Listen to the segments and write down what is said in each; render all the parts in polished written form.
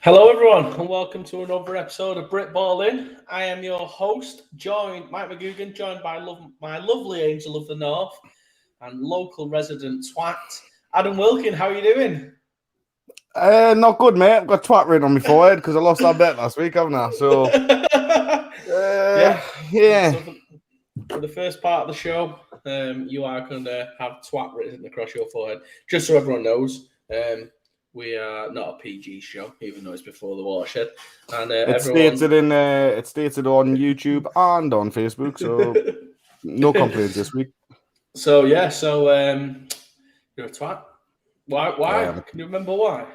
Hello, everyone, and welcome to another episode of Britballin. I am your host, Mike McGugan, joined by my lovely angel of the north and local resident twat, Adam Wilkin. How are you doing? Not good, mate. I've got twat written on my forehead because I lost that bet last week, haven't I? So, yeah. So for the first part of the show, you are going to have twat written across your forehead, just so everyone knows. We are not a PG show, even though it's before the watershed. And It's stated on YouTube and on Facebook, so no complaints this week. So you're a twat. Why? Can you remember why?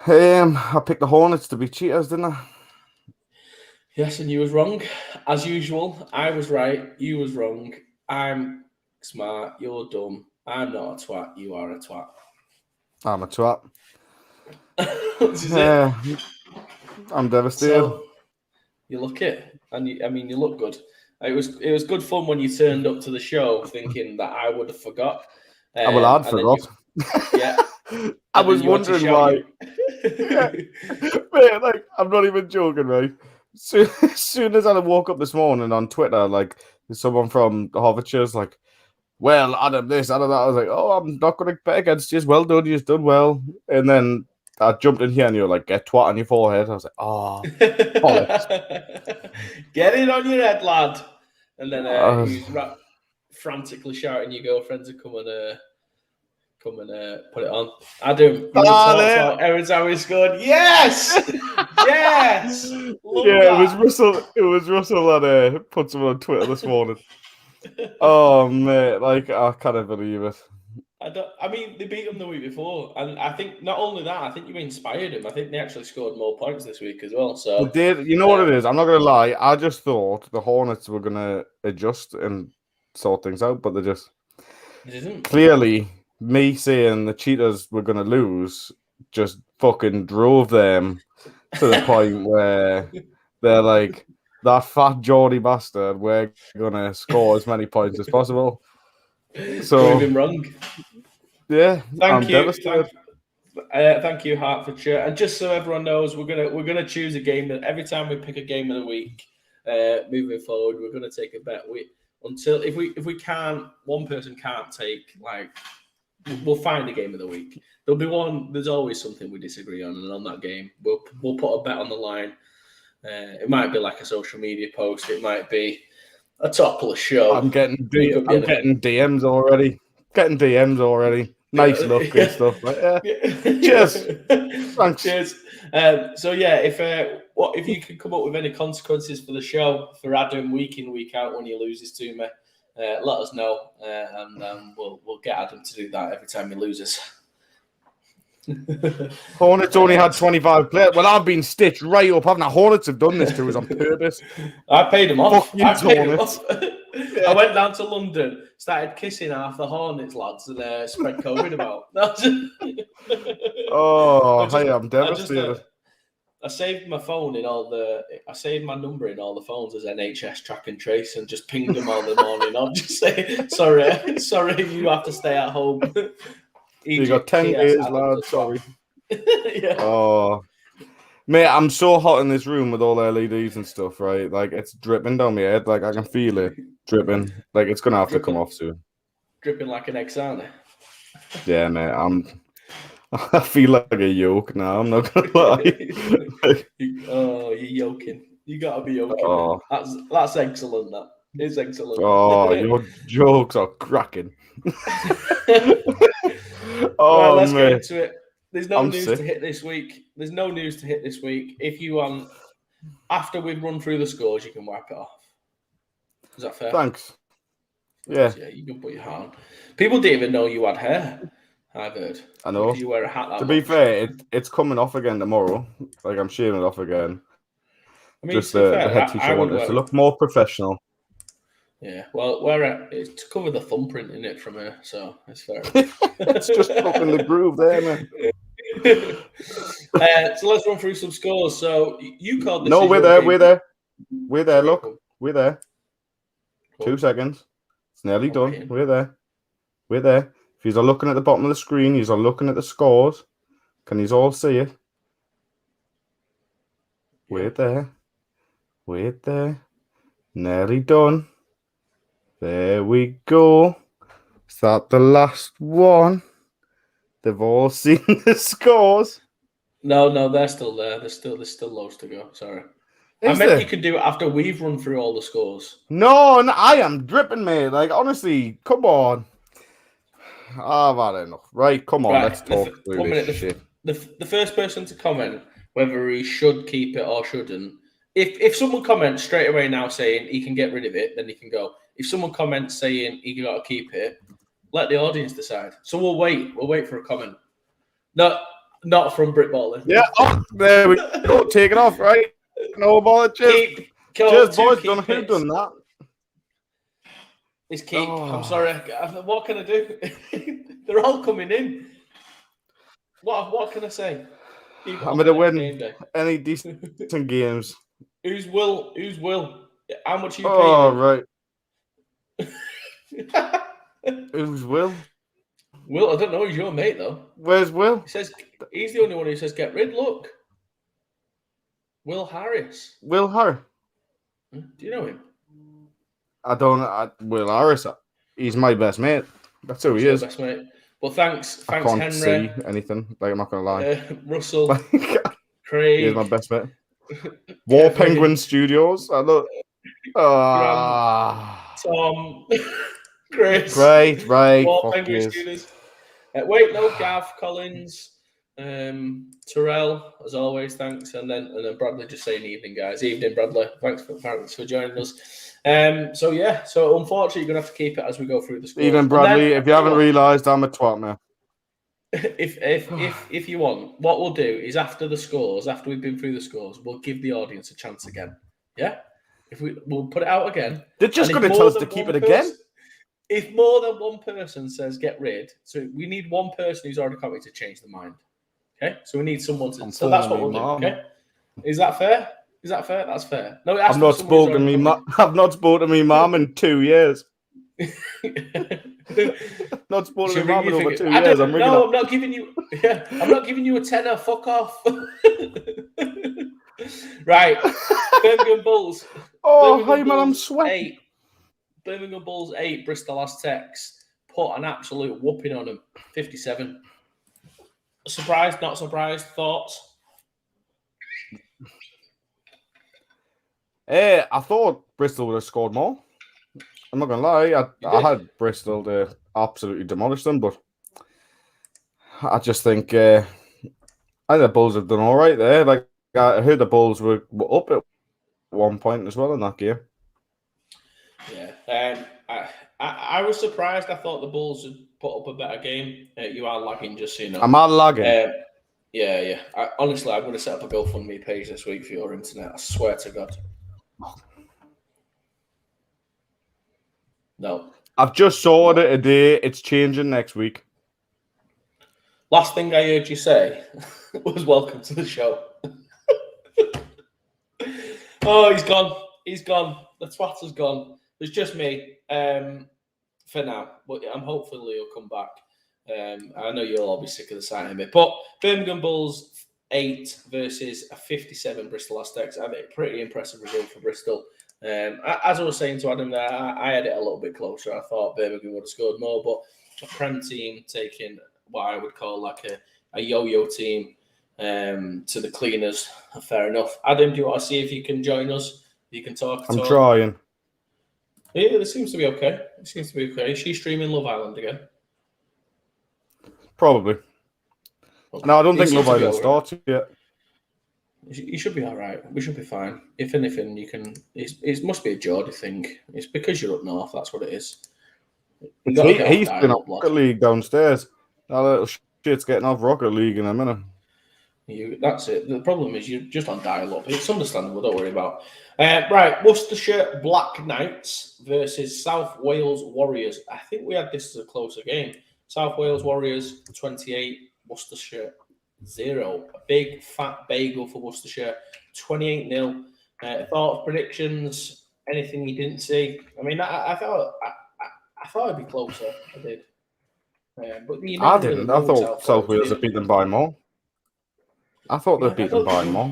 I picked the Hornets to be cheaters, didn't I? Yes, and you was wrong. As usual, I was right, you was wrong. I'm smart, you're dumb. I'm not a twat, you are a twat. I'm a twat. I'm devastated. So, you look it, and you look good. It was good fun when you turned up to the show thinking that I would have forgot. I'd forgot. I was wondering why. Mate, like, I'm not even joking, right? So, as soon as I woke up this morning on Twitter, like, someone from Hertfordshire's like, well, Adam this, Adam that. I was like, oh, I'm not going to bet against you. Well done, you've done well. And then I jumped in here and you were like, get twat on your forehead. I was like, oh, bollocks. Get it on your head, lad. And then he was frantically shouting your girlfriend to come and put it on. Adam, every time we scored. Yes! Yes! It was Russell that put someone on Twitter this morning. Oh, mate, like, I can't believe it. They beat them the week before, and I think not only that, I think you inspired them. I think they actually scored more points this week as well. So they did. You know what it is? I'm not going to lie. I just thought the Hornets were going to adjust and sort things out, but they didn't. Clearly, me saying the Cheetahs were going to lose just fucking drove them to the point where they're like, that fat Geordie bastard, we're going to score as many points as possible. So, proving wrong. Yeah, thank you, Hertfordshire. And just so everyone knows, we're gonna choose a game that every time we pick a game of the week, moving forward, we're gonna take a bet. If we can't, one person can't take, like, we'll find a game of the week. There'll be one. There's always something we disagree on, and on that game, we'll put a bet on the line. It might be like a social media post. It might be a topless show. I'm getting DMs already. Nice look and stuff. Like, cheers. Thanks. Cheers. If you can come up with any consequences for the show for Adam week in, week out when he loses to me, let us know, and we'll get Adam to do that every time he loses. Hornets only had 25 players. Well, I've been stitched right up, haven't I? Hornets have done this to us on purpose. I paid them off. Fuck you, Hornets. I went down to London, started kissing half the Hornets lads, and spread COVID about. I'm devastated. I saved my phone I saved my number in all the phones as NHS track and trace, and just pinged them all the morning. I'll just say, sorry, you have to stay at home. You got 10 days, lad. Sorry. Yeah. Oh, mate, I'm so hot in this room with all LEDs and stuff, right? Like, it's dripping down my head. Like, I can feel it dripping. Like, it's gonna have to come off soon. Dripping like an egg, aren't they? Yeah, mate. I feel like a yolk now. I'm not gonna lie. You're yoking. You gotta be yoking. Oh. That's excellent. That is excellent. Oh, your jokes are cracking. Right, let's get into it. There's no news to hit this week. If you after we've run through the scores, you can wipe it off. Is that fair? Thanks. Yeah, you can put your hat on. People didn't even know you had hair. I've heard. I know. You wear a hat. To be fair, it's coming off again tomorrow. Like, I'm shaving it off again. Just the head teacher wanted to look more professional. Yeah, well, it's to cover the thumbprint in it from her, so it's fair. It's just fucking the groove there, man. So let's run through some scores. So you called this. No, we're there. Look, we're there. Cool. 2 seconds. It's nearly done. We're there. If you're looking at the bottom of the screen, you're looking at the scores. Can you all see it? Wait there. Nearly done. There we go. Is that the last one? They've all seen the scores. No, they're still there. There's still loads to go. Sorry. I meant you could do it after we've run through all the scores. No, I am dripping, mate. Like, honestly, come on. I've had enough. Right, come on, let's talk through this shit. The first person to comment whether he should keep it or shouldn't. If someone comments straight away now saying he can get rid of it, then he can go. If someone comments saying he got to keep it, let the audience decide. So we'll wait. We'll wait for a comment. Not from Britballin. Yeah, there we go. Take it off, right? No bother. Cheers, boys. Who done that? It's keep. I'm sorry. What can I do? They're all coming in. What can I say? I'm going to win any decent games. Who's Will? How much are you paying? Oh, right. Who's Will? Will, I don't know. He's your mate, though. Where's Will? He says he's the only one who says get rid. Look. Will Harris. Will Harris. Do you know him? I don't. Will Harris. He's my best mate. That's who he is. Best mate. Well, thanks, I can't Henry. See anything. Like, I'm not gonna lie. Russell, Craig. He's my best mate. War Penguin Studios. I love. Tom, Chris. Right. War Penguin Studios. Gav, Collins, Terrell, as always, thanks, and then Bradley just saying evening, guys. Evening, Bradley. Thanks for joining us. So unfortunately, you're gonna have to keep it as we go through the scores. Even Bradley, if you haven't realised, I'm a twat, man. If you want, what we'll do is after the scores, after we've been through the scores, we'll give the audience a chance again. Yeah, we'll put it out again. They're just going to tell us to keep it again. If more than one person says get rid, so we need one person who's already coming to change the mind. Okay, so we need someone to. So that's what we'll do. Okay, is that fair? That's fair. No, I've not spoken to me. I've not spoken to me mum in 2 years. Not spoken to me mum in over 2 years. I'm not giving you. Yeah, I'm not giving you a tenner. Fuck off. Right, Birmingham Bulls. Hey man, I'm sweating. Birmingham Bulls 8, Bristol Aztecs put an absolute whooping on them. 57. Surprised? Not surprised? Thoughts? I thought Bristol would have scored more. I'm not going to lie. I had Bristol to absolutely demolish them, but I just think I think the Bulls have done all right there. Like, I heard the Bulls were up at one point as well in that game. Yeah. I was surprised. I thought the Bulls had put up a better game. You are lagging, just so you know. Am I lagging? Yeah. Honestly, I'm going to set up a GoFundMe page this week for your internet. I swear to God. No. I've just saw it today. It's changing next week. Last thing I heard you say was welcome to the show. Oh, he's gone. The twat has gone. It's just me for now. But I'm hopefully he'll come back. I know you'll all be sick of the sight of it. But Birmingham Bulls 8 versus a 57 Bristol Aztecs. I think pretty impressive result for Bristol. As I was saying to Adam there, I had it a little bit closer. I thought Birmingham would have scored more, but a Prem team taking what I would call like a yo-yo team to the cleaners. Fair enough. Adam, do you want to see if you can join us? You can talk. I'm trying. Yeah, it seems to be okay. Is she streaming Love Island again? Probably. Okay. No, I don't think Love Island started yet. You should be all right. We should be fine. If anything, you can. It must be a Geordie thing. It's because you're up north. That's what it is. He's been on Rocket League downstairs. That little shit's getting off Rocket League in a minute. That's it. The problem is you're just on dial-up. It's understandable. Don't worry about. Right, Worcestershire Black Knights versus South Wales Warriors. I think we had this as a closer game. South Wales Warriors 28, Worcestershire 0. A big fat bagel for Worcestershire, 28-0. Thoughts, predictions, anything you didn't see? I mean, I thought it'd be closer. I did. But I didn't. I thought South Wales had beaten by more. I thought they'd beaten by more.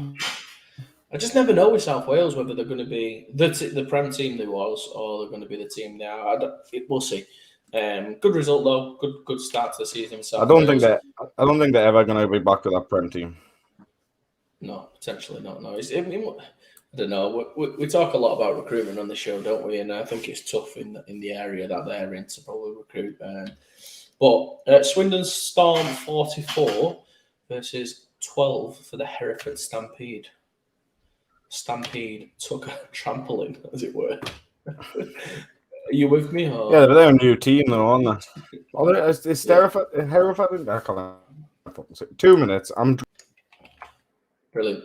I just never know with South Wales whether they're going to be the Prem team they was, or they're going to be the team they are. We'll see. Good result though. Good start to the season. I South don't think Wales. I don't think they're ever going to be back to that Prem team. No, potentially not. No, I don't know. We talk a lot about recruitment on the show, don't we? And I think it's tough in the area that they're in to probably recruit. But Swindon Storm 44 versus 12 for the Hereford Stampede. Stampede took a trampoline, as it were. Are you with me? Or? Yeah, but they're a new team, though, aren't they? Oh, it's Hereford. I can't 2 minutes. I'm Brilliant.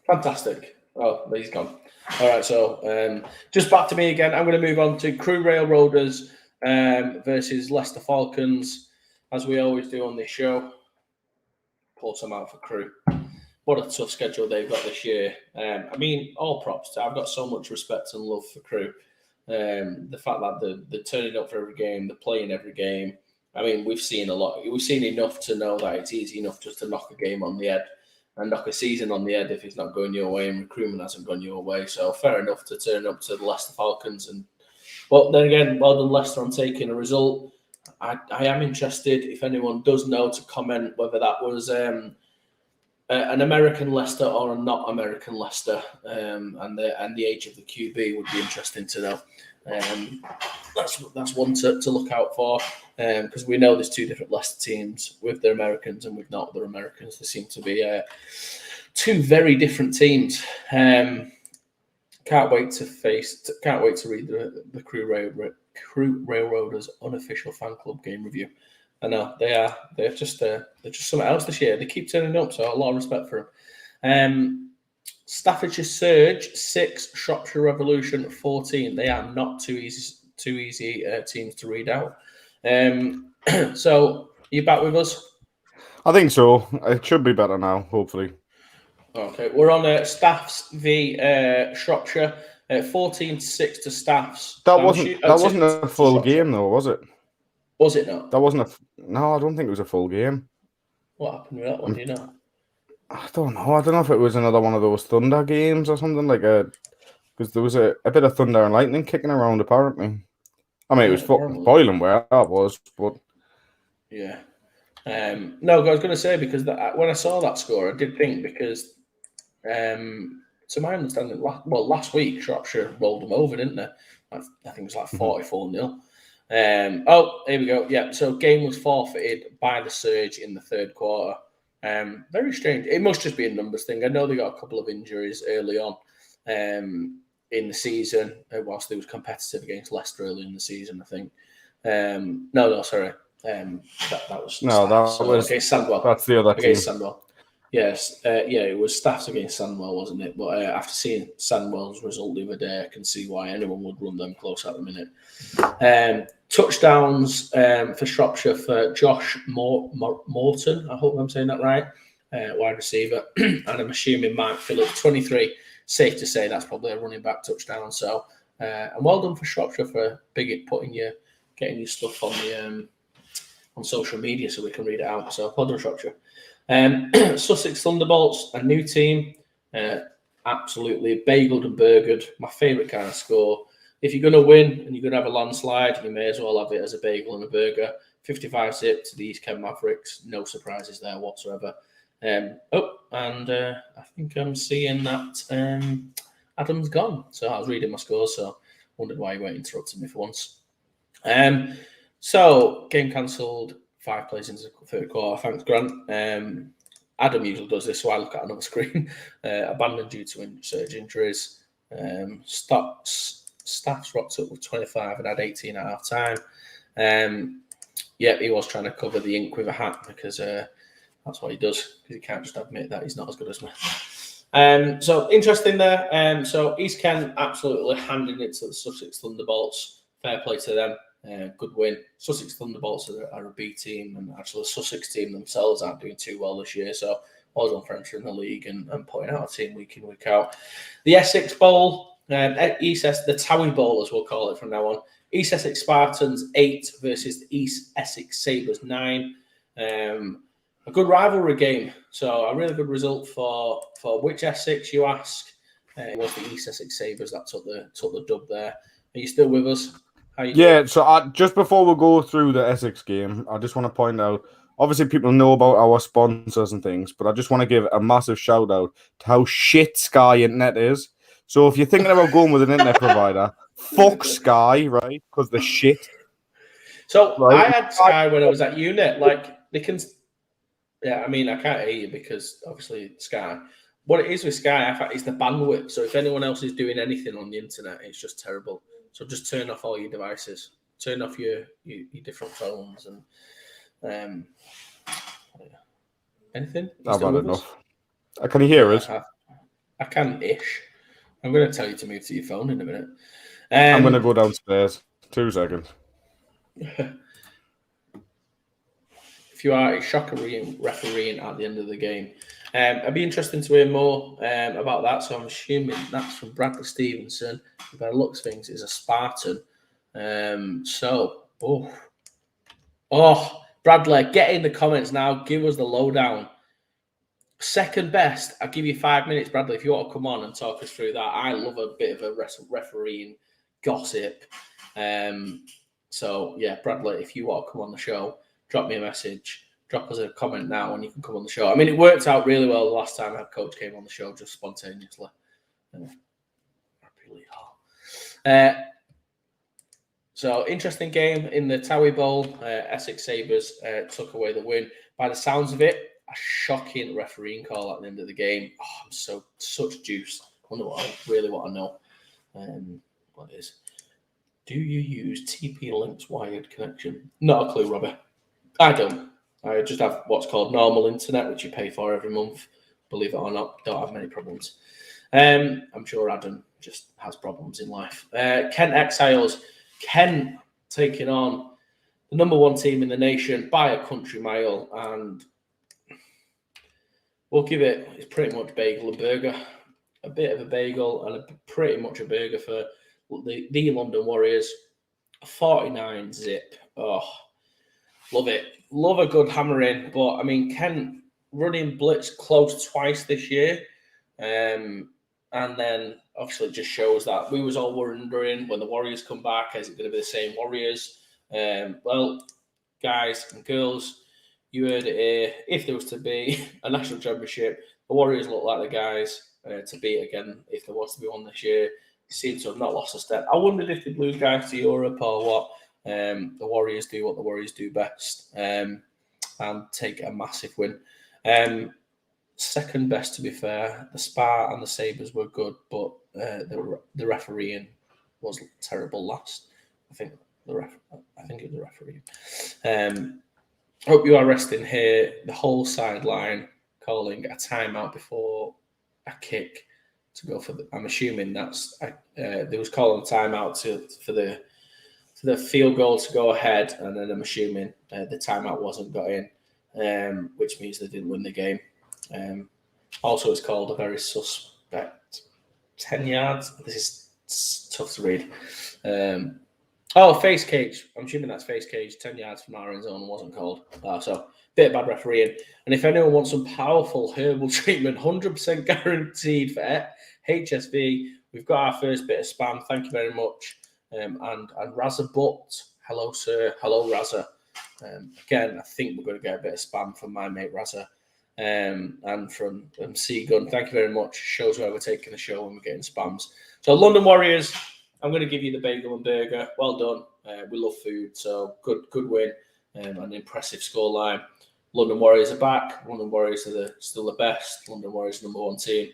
Fantastic. Oh, he's gone. All right, so just back to me again. I'm going to move on to Crew Railroaders versus Leicester Falcons, as we always do on this show. Pull some out for Crew. What a tough schedule they've got this year. I mean, all props. I've got so much respect and love for Crew. The fact that they're turning up for every game, they're playing every game. I mean, we've seen a lot. We've seen enough to know that it's easy enough just to knock a game on the head and knock a season on the head if it's not going your way and recruitment hasn't gone your way. So fair enough to turn up to the Leicester Falcons. But then again, well done Leicester on taking a result. I am interested if anyone does know to comment whether that was an American Leicester or a not American Leicester, and the age of the QB would be interesting to know. That's one to look out for, because we know there's two different Leicester teams with their Americans and with not their Americans. They seem to be two very different teams. Can't wait to read the Crew Railroaders unofficial fan club game review. I know they're just something else this year. They keep turning up, so a lot of respect for them. Staffordshire Surge 6, Shropshire Revolution 14. They are not too easy teams to read out. So you back with us? I think so. It should be better now, hopefully. Okay, we're on Staffs v Shropshire, 14-6 to Staffs. That wasn't a full game though, was it? Was it not? That wasn't no. I don't think it was a full game. What happened with that one? Do you know? I don't know. I don't know if it was another one of those Thunder games or something because there was a bit of thunder and lightning kicking around apparently. I mean, it was fucking boiling where I was, but yeah. No, I was going to say because when I saw that score, I did think because, to my understanding, last week Shropshire rolled them over, didn't they? I think it was like 44-0. Here we go. Yeah, so game was forfeited by the Surge in the third quarter. Very strange. It must just be a numbers thing. I know they got a couple of injuries early on in the season, whilst they was competitive against Leicester early in the season, I think. Sorry. That was against Sandwell. That's the other against team. Sandwell. Yes, it was Staffs against Sandwell, wasn't it? But after seeing Sandwell's result the other day, I can see why anyone would run them close at the minute. Touchdowns for Shropshire for Josh Morton. I hope I'm saying that right. Wide receiver, and I'm assuming Mark Phillips 23. Safe to say that's probably a running back touchdown. So, and well done for Shropshire for getting your stuff on the on social media so we can read it out. So, well done, Shropshire. Sussex Thunderbolts, a new team, absolutely bageled and burgered. My favourite kind of score. If you're going to win and you're going to have a landslide, you may as well have it as a bagel and a burger. 55-zip to the East Kent Mavericks. No surprises there whatsoever. I think I'm seeing that Adam's gone. So I was reading my scores, so wondered why he weren't interrupting me for once. So game cancelled. 5 plays into the third quarter. Thanks, Grant. Adam usually does this, so I look at another screen. Abandoned due to surge injuries. Staffs rocked up with 25 and had 18 at half time. He was trying to cover the ink with a hat because that's what he does, because he can't just admit that he's not as good as me. So interesting there. So East Kent absolutely handing it to the Sussex Thunderbolts. Fair play to them. Good win. Sussex Thunderbolts are a B team, and actually the Sussex team themselves aren't doing too well this year. So well done French in the league and putting out a team week in, week out. The Essex Bowl, the Towie Bowl as we'll call it from now on. East Essex Spartans 8 versus the East Essex Sabres 9. a good rivalry game. So a really good result for which Essex, you ask. It was the East Essex Sabres that took the dub there. Are you still with us? How you doing? Yeah, so just before we go through the Essex game, I just want to point out, obviously people know about our sponsors and things, but I just want to give a massive shout out to how shit Sky Internet is. So if you're thinking about going with an internet provider, fuck Sky, right? Because they're shit. So Right? I had Sky when I was at uni. Like they can, yeah. I mean, I can't hear you because obviously Sky. What it is with Sky, I find, is the bandwidth. So if anyone else is doing anything on the internet, it's just terrible. So just turn off all your devices. Turn off your different phones and anything. You I've still had with us? enough. Can you hear us? I can ish. I'm going to tell you to move to your phone in a minute. I'm going to go downstairs. 2 seconds. If you are a shocker refereeing at the end of the game, it'd be interesting to hear more about that. So I'm assuming that's from Bradley Stevenson. By the looks of things, is a Spartan. Bradley, get in the comments now. Give us the lowdown. Second best. I'll give you 5 minutes, Bradley, if you want to come on and talk us through that. I love a bit of a refereeing gossip. So, yeah, Bradley, if you want to come on the show, drop me a message. Drop us a comment now and you can come on the show. I mean, it worked out really well the last time our coach came on the show, just spontaneously. Really hard. So, interesting game in the Towie Bowl. Essex Sabres took away the win. By the sounds of it, a shocking refereeing call at the end of the game. Oh, I'm such juice. I wonder what I really want to know. What is? Do you use TP-Link's wired connection? Not a clue, Robbie. I don't. I just have what's called normal internet, which you pay for every month. Believe it or not, don't have many problems. I'm sure Adam just has problems in life. Kent Exiles. Kent taking on the number one team in the nation by a country mile, and we'll give it's pretty much bagel and burger. A bit of a bagel and pretty much a burger for the London Warriors. 49 zip. Oh, love it. Love a good hammering. But, I mean, Kent running blitz close twice this year. And then, obviously, it just shows that we was all wondering when the Warriors come back, is it going to be the same Warriors? Well, guys and girls, you heard it here. If there was to be a national championship, the Warriors look like the guys to beat again if there was to be one this year. They seem to have not lost a step. I wondered if they'd lose guys to Europe or what. The Warriors do what the Warriors do best and take a massive win. Second best, to be fair. The Spa and the Sabres were good, but the refereeing was terrible last. I think it was the referee. Hope you are resting here. The whole sideline calling a timeout before a kick to go for I'm assuming that's they was calling a timeout for the field goal to go ahead, and then I'm assuming the timeout wasn't got in, which means they didn't win the game. Also, it's called a very suspect 10 yards. This is tough to read. Face cage. I'm assuming that's face cage. 10 yards from our end zone wasn't called. So, bit of bad refereeing. And if anyone wants some powerful herbal treatment, 100% guaranteed for HSV, we've got our first bit of spam. Thank you very much. And Razza Butt. Hello, sir. Hello, Razza. Again, I think we're going to get a bit of spam from my mate Razza. And from Seagun. Thank you very much. Shows where we're taking the show when we're getting spams. So, London Warriors, I'm going to give you the bagel and burger. Well done. We love food, so good win. An impressive scoreline. London Warriors are back. London Warriors are still the best. London Warriors number one team,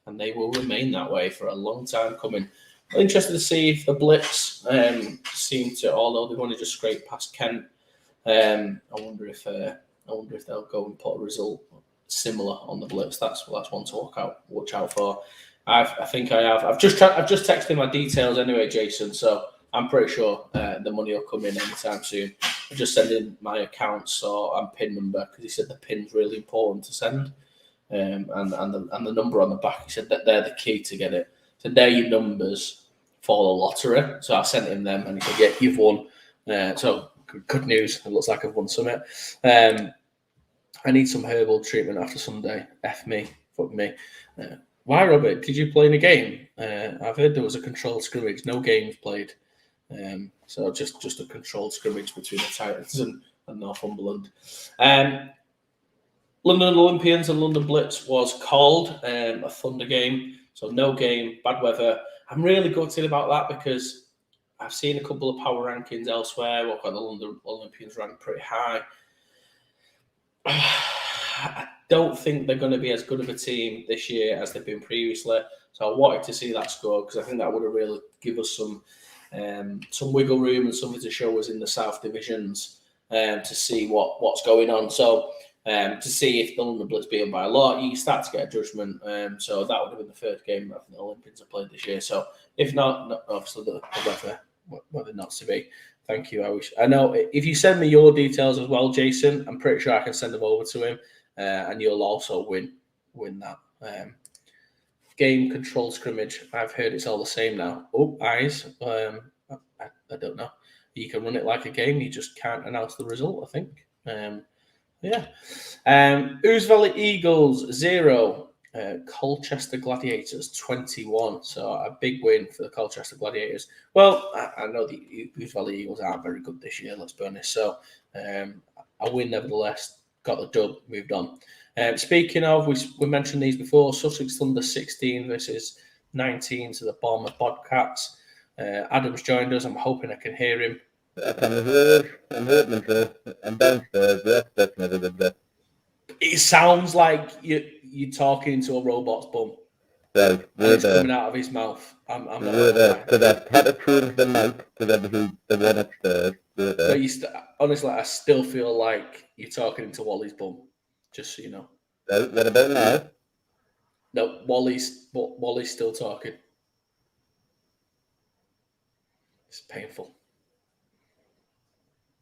and they will remain that way for a long time coming. I'm interested to see if the Blitz seem to, although they've only just scraped past Kent. I wonder if they'll go and put a result similar on the Blitz. That's one to watch out for. I think I have. I've just texted my details anyway, Jason. So I'm pretty sure the money will come in anytime soon. I just send in my accounts and PIN number because he said the PIN's really important to send, and the number on the back. He said that they're the key to get it. So they're your numbers for the lottery. So I sent him them, and he said, "Yeah, you've won." So good news. It looks like I've won something. I need some herbal treatment after Sunday. F me, fuck me. Why, Robert? Did you play in a game? I've heard there was a controlled scrimmage. No games played. So just a controlled scrimmage between the Titans and Northumberland. London Olympians and London Blitz was called a Thunder game. So no game, bad weather. I'm really gutted about that because I've seen a couple of power rankings elsewhere. We've got the London Olympians ranked pretty high. I don't think they're going to be as good of a team this year as they've been previously. So I wanted to see that score because I think that would have really give us some wiggle room and something to show us in the South divisions to see what's going on. So to see if the London Blitz beat them by a lot, you start to get a judgment. So that would have been the third game I think the Olympians have played this year. So if not obviously the weather not to be. Thank you. I know if you send me your details as well, Jason, I'm pretty sure I can send them over to him, and you'll also win that game control scrimmage. I've heard it's all the same now. Oh, eyes. I don't know. You can run it like a game. You just can't announce the result. I think. Yeah. Ouse Valley Eagles 0. Colchester Gladiators 21. So a big win for the Colchester Gladiators. Well, I know the Ouse Valley Eagles aren't very good this year, let's be honest. So a win nevertheless, got the dub, moved on. Speaking of, we mentioned these before, Sussex Thunder 16 versus 19 to the Bournemouth Bobcats. Adam's joined us. I'm hoping I can hear him. It sounds like you're talking to a robot's bum. And it's coming out of his mouth. I'm not honestly, I still feel like you're talking to Wally's bum. Just so you know. What about now? No, Wally's still talking. It's painful.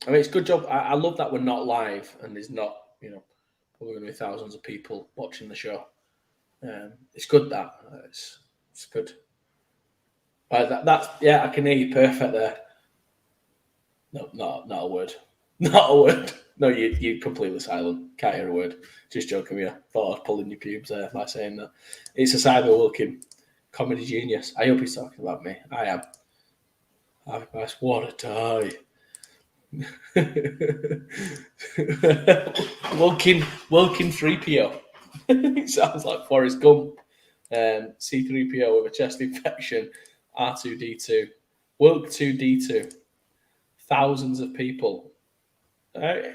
I mean, it's a good job. I love that we're not live and there's not, probably going to be thousands of people watching the show. It's good that it's good. That's I can hear you perfect there. No, not a word. Not a word. No, you're completely silent. Can't hear a word. Just joking with you. Thought I was pulling your pubes there by saying that. It's a Cyber Wilkin, comedy genius. I hope he's talking about me. I am. What a tie. Wilkin 3PO. It sounds like Forrest Gump. C3PO with a chest infection. R2D2. Wilk 2D2. Thousands of people. I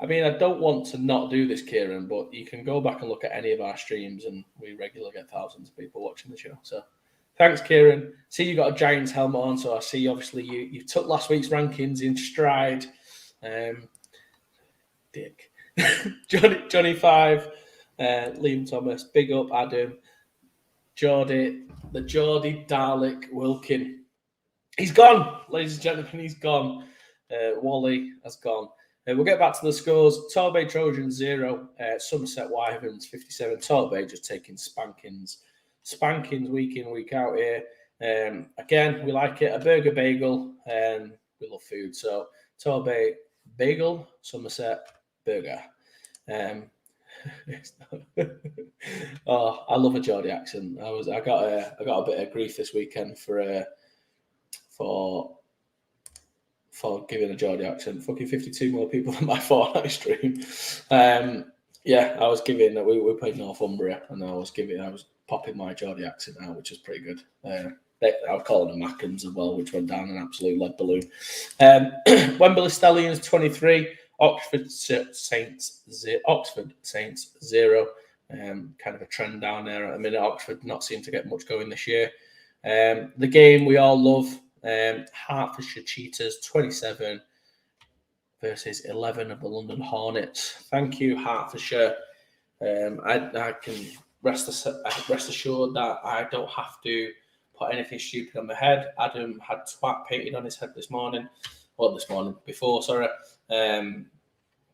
mean, I don't want to not do this, Kieran, but you can go back and look at any of our streams and we regularly get thousands of people watching the show. So thanks, Kieran. See, you got a Giants helmet on, so I see obviously you took last week's rankings in stride. Dick. Johnny 5, Liam Thomas, big up Adam, Geordie, the Geordie Dalek Wilkin. He's gone, ladies and gentlemen, he's gone. Wally has gone. We'll get back to the scores. Torbay Trojans 0, Somerset Wyverns 57. Torbay just taking spankings week in, week out here. Again, we like it. A burger bagel. We love food. So Torbay bagel, Somerset burger. I love a Geordie accent. I got a bit of grief this weekend for giving a Geordie accent. Fucking 52 more people than my Fortnite stream. I was giving that we played Northumbria, and I was popping my Geordie accent out, which was pretty good. I was calling them Mackhams as well, which went down an absolute lead balloon. Wembley Stallions 23, Oxford Saints 0. Kind of a trend down there at the minute. Oxford not seem to get much going this year. The game we all love. Hertfordshire Cheetahs 27 versus 11 of the London Hornets. Thank you, Hertfordshire. I can rest assured that I don't have to put anything stupid on my head. Adam had twat painted on his head before,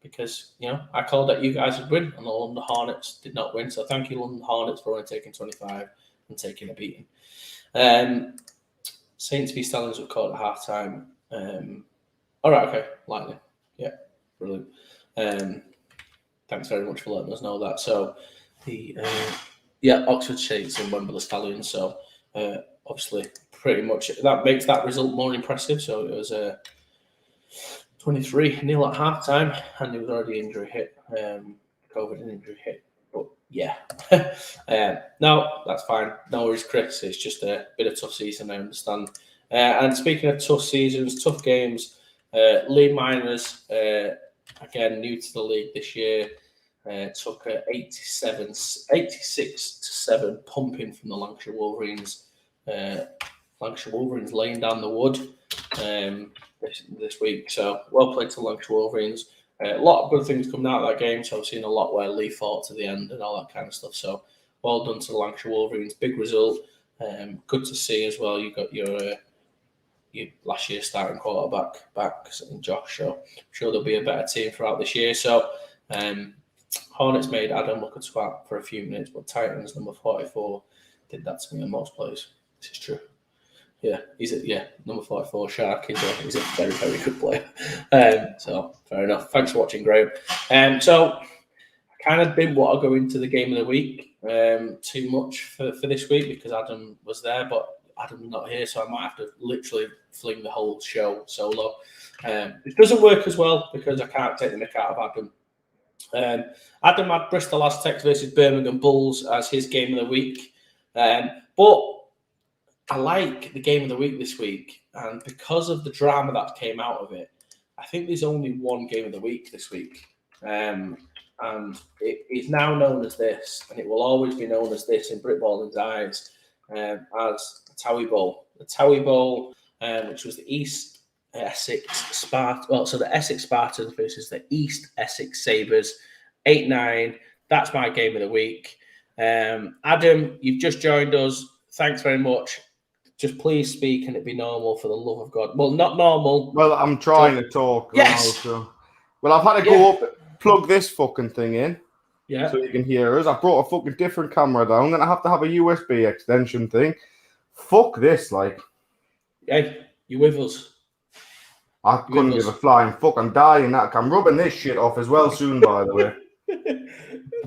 because I called that you guys would win and the London Hornets did not win. So thank you, London Hornets, for only taking 25 and taking a beating. Saints v Stallions were called at half time. All right, okay, lightning. Yeah, brilliant. Thanks very much for letting us know that. So, Oxford Saints and Wembley Stallions. So, obviously, pretty much that makes that result more impressive. So it was 23-0 at half time, and it was already injury hit, COVID and injury hit. But yeah, no, that's fine. No worries, Chris. It's just a bit of tough season, I understand. And speaking of tough seasons, tough games, Lee Miners, again, new to the league this year, took a 86-7 pumping from the Lancashire Wolverines. Lancashire Wolverines laying down the wood this week. So well played to Lancashire Wolverines. A lot of good things coming out of that game. So I've seen a lot where Lee fought to the end and all that kind of stuff. So well done to the Lancashire Wolverines. Big result. Good to see as well. You got your last year's starting quarterback back in Josh. So I'm sure there'll be a better team throughout this year. So Hornets made Adam look at squat for a few minutes, but Titans number 44 did that to me on most plays. This is true. Yeah, number 44 Shark. He's a very, very good player. So fair enough. Thanks for watching, Graham. So I kind of didn't want to go into the game of the week too much for this week because Adam was there, but Adam's not here, so I might have to literally fling the whole show solo. It doesn't work as well because I can't take the mick out of Adam. Adam had Bristol Aztecs versus Birmingham Bulls as his game of the week, but I like the game of the week this week, and because of the drama that came out of it, I think there's only one game of the week this week, and it is now known as this, and it will always be known as this in Britballin's eyes, as the Towie Bowl. The Towie Bowl, which was the East Essex Spartans, so the Essex Spartans versus the East Essex Sabres, 8-9. That's my game of the week. Adam, you've just joined us. Thanks very much. Just please speak and it be normal for the love of God. Well, not normal. Well, I'm trying to talk. Yes. Now, so. Well, I've had to go up, plug this fucking thing in. Yeah. So you can hear us. I brought a fucking different camera down, and I have to have a USB extension thing. Fuck this, like. Hey, you with us? I couldn't give a flying fuck. I'm dying. I'm rubbing this shit off as well soon, by the way.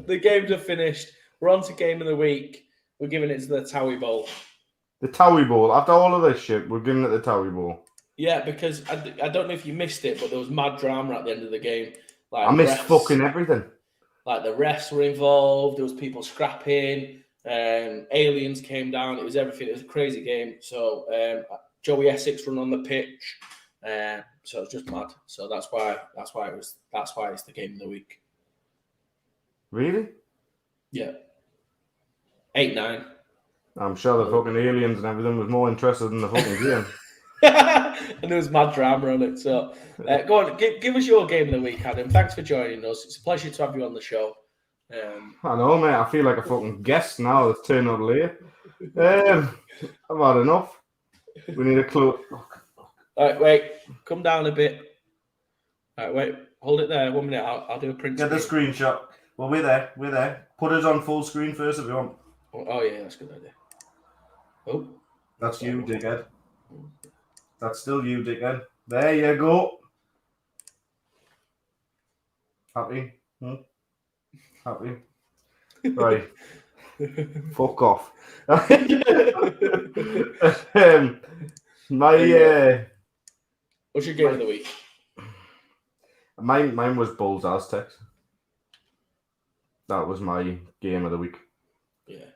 The games are finished. We're on to game of the week. We're giving it to the Towie Bowl. The Towie Bowl. After all of this shit, we're giving it the Towie Bowl. Yeah, because I don't know if you missed it, but there was mad drama at the end of the game. Like I missed fucking everything. Like the refs were involved. There was people scrapping. Aliens came down. It was everything. It was a crazy game. So Joey Essex run on the pitch. So it's just mad. So that's why it's the game of the week. Really? Yeah. 8-9. I'm sure the fucking aliens and everything was more interested in the fucking game. And there was mad drama on it. So go on, give us your game of the week, Adam. Thanks for joining us. It's a pleasure to have you on the show. I know, mate. I feel like a fucking guest now that's turned up late. I've had enough. We need a clue. All right, wait. Come down a bit. All right, wait. Hold it there. 1 minute. I'll do a print. Get the screenshot. Well, we're there. Put us on full screen first if you want. Oh yeah, that's a good idea. Oh. That's you, dickhead. That's still you, dickhead. There you go. Happy? Happy? Right. Fuck off. What's your game of the week? Mine was Bulls Aztecs. That was my game of the week. Yeah.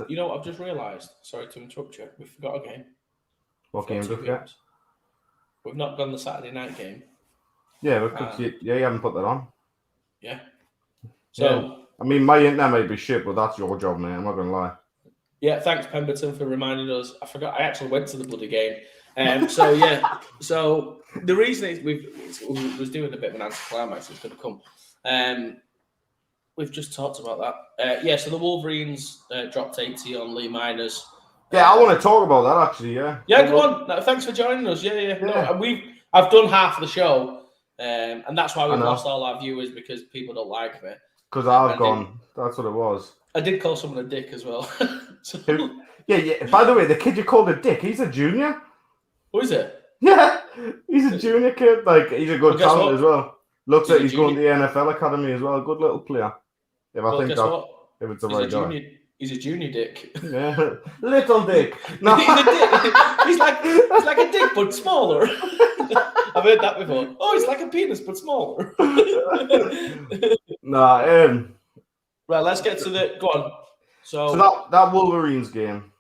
You know what I've just realised? Sorry to interrupt you. We forgot a game. What game did we forget? We've not done the Saturday night game. Yeah, you haven't put that on. Yeah. So, yeah. I mean, my internet might be shit, but that's your job, mate. I'm not going to lie. Yeah, thanks, Pemberton, for reminding us. I forgot. I actually went to the bloody game. So the reason is we was doing a bit of an anticlimax. It's going to come. We've just talked about that. So the Wolverines dropped 80 on Lee Miners. Yeah, I want to talk about that actually. Yeah. Yeah, go on. No, thanks for joining us. Yeah. No, I've done half of the show, and that's why we've lost all our viewers because people don't like me. Because I've gone. That's what it was. I did call someone a dick as well. Yeah. By the way, the kid you called a dick, he's a junior. Who is it? Yeah, he's a junior kid. Like he's a good talent as well. Looks like he's going to the NFL Academy as well. Good little player. If I Well, think guess that, what? if it's the right guy. He's a junior dick. Yeah. Little dick. No. He's a dick. He's like a dick, but smaller. I've heard that before. Oh, it's like a penis, but smaller. Nah, right, let's get to the... Go on. So that Wolverines game,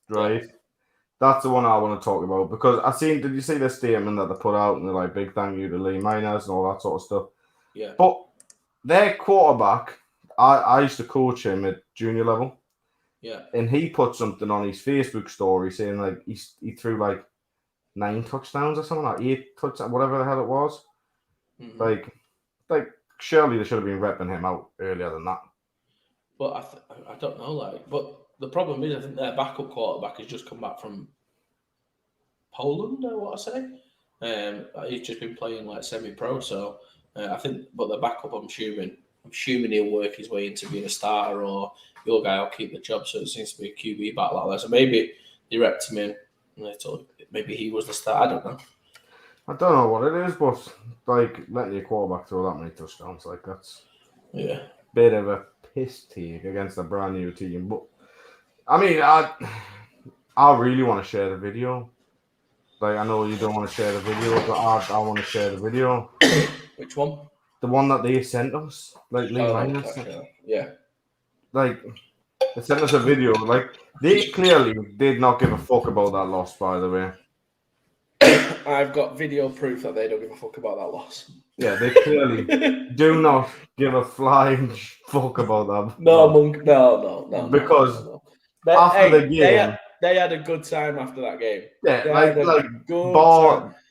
right? Yeah. That's the one I want to talk about because did you see the statement that they put out and they're like, big thank you to Lee Miners and all that sort of stuff? Yeah. But their quarterback, I used to coach him at junior level. Yeah. And he put something on his Facebook story saying like he threw like 9 touchdowns or something, like 8 touchdowns, whatever the hell it was. Mm-hmm. Like surely they should have been repping him out earlier than that. But I don't know, but the problem is I think their backup quarterback has just come back from Poland, I want to say. He's just been playing like semi-pro, so I think. But the backup, I'm assuming he'll work his way into being a starter, or your guy will keep the job. So it seems to be a QB battle out there. So maybe they repped him in. And they told maybe he was the star. I don't know. I don't know what it is, but like letting your quarterback throw that many touchdowns, like that's a bit of a piss take against a brand new team. But I mean, I really want to share the video. Like I know you don't want to share the video, but I want to share the video. Which one? The one that they sent us, like Lee Miners. Yeah. Like they sent us a video. Like they clearly did not give a fuck about that loss. By the way, I've got video proof that they don't give a fuck about that loss. Yeah, they clearly do not give a flying fuck about that. No. Because after the game, they had a good time after that game. Yeah,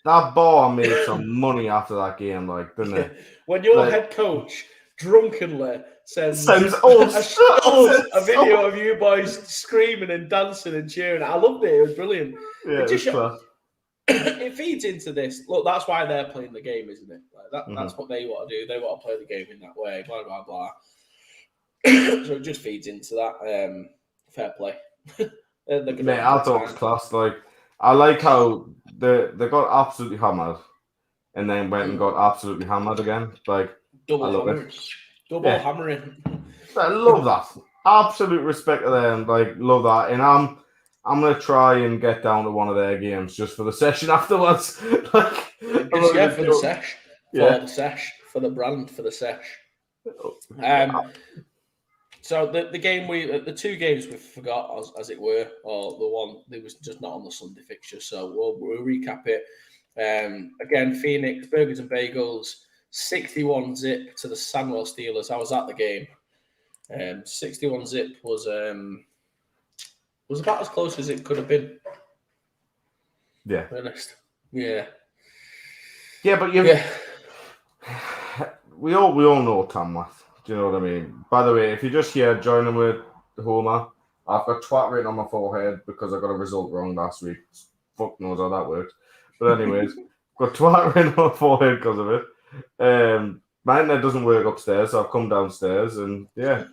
that bar made some money after that game, like, didn't it? When your head coach drunkenly sends a video of you boys screaming and dancing and cheering, I loved it. It was brilliant. Yeah, it feeds into this. Look, that's why they're playing the game, isn't it? Like that's what they want to do. They want to play the game in that way. Blah blah blah. So it just feeds into that. Fair play. Mate, I thought it was class. Like, I like how they got absolutely hammered, and then went and got absolutely hammered again. Like, double hammering. I love that. Absolute respect to them. Like, love that. And I'm gonna try and get down to one of their games just for the session afterwards. For the sesh, for the brand, for the sesh. So the game the 2 games we forgot, as it were, or the one that was just not on the Sunday fixture. So we'll recap it. Again, Phoenix Burgers and Bagels 61-zip to the Sandwell Steelers. I was at the game. 61-zip was about as close as it could have been. Yeah. To be honest. Yeah. Yeah, but we all know Tamworth. Do you know what I mean? By the way, if you're just here joining with Homer, I've got twat written on my forehead because I got a result wrong last week. Fuck knows how that works. But anyways, got twat written on my forehead because of it. My internet doesn't work upstairs, so I've come downstairs and yeah.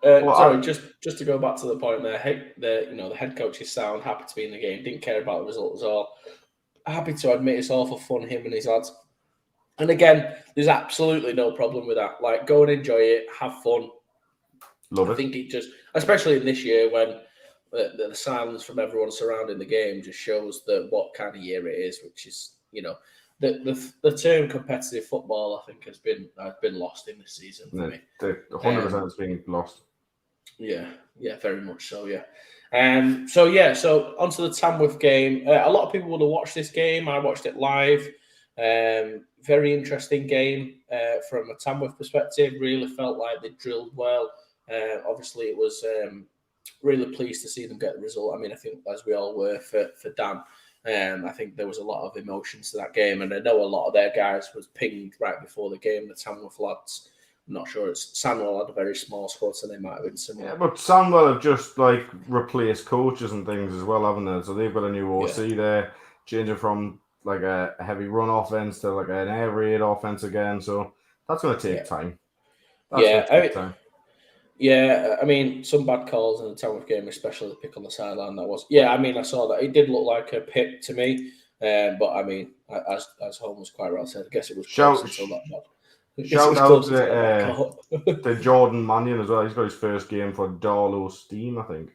Sorry, just to go back to the point there. The head coach is sound, happy to be in the game, didn't care about the result at all. Happy to admit it's all for fun, him and his lads. And again, there's absolutely no problem with that. Like, go and enjoy it, have fun. Love it. I think it just, especially in this year when the silence from everyone surrounding the game just shows what kind of year it is, which is, the term competitive football, I think, has been lost in this season for me. 100% has been lost. Yeah, very much so, yeah. So onto the Tamworth game. A lot of people would have watched this game. I watched it live. Very interesting game from a Tamworth perspective. Really felt like they drilled well. Obviously, it was really pleased to see them get the result. I mean, I think as we all were for Dan. I think there was a lot of emotions to that game, and I know a lot of their guys was pinged right before the game. The Tamworth lads, I'm not sure. Sandwell had a very small squad, so they might have been similar. Yeah, but Sandwell have just replaced coaches and things as well, haven't they? So they've got a new OC there, changing from like a heavy run offense to like an air raid offense again. So that's going to take time. Yeah, I mean, some bad calls in the Tamworth game, especially the pick on the sideline. I saw that. It did look like a pick to me, but I mean, as Holmes quite well said. I guess it was Shout- close until that bad. Shout out to to Jordan Mannion as well. He's got his first game for Darlow Steam, I think.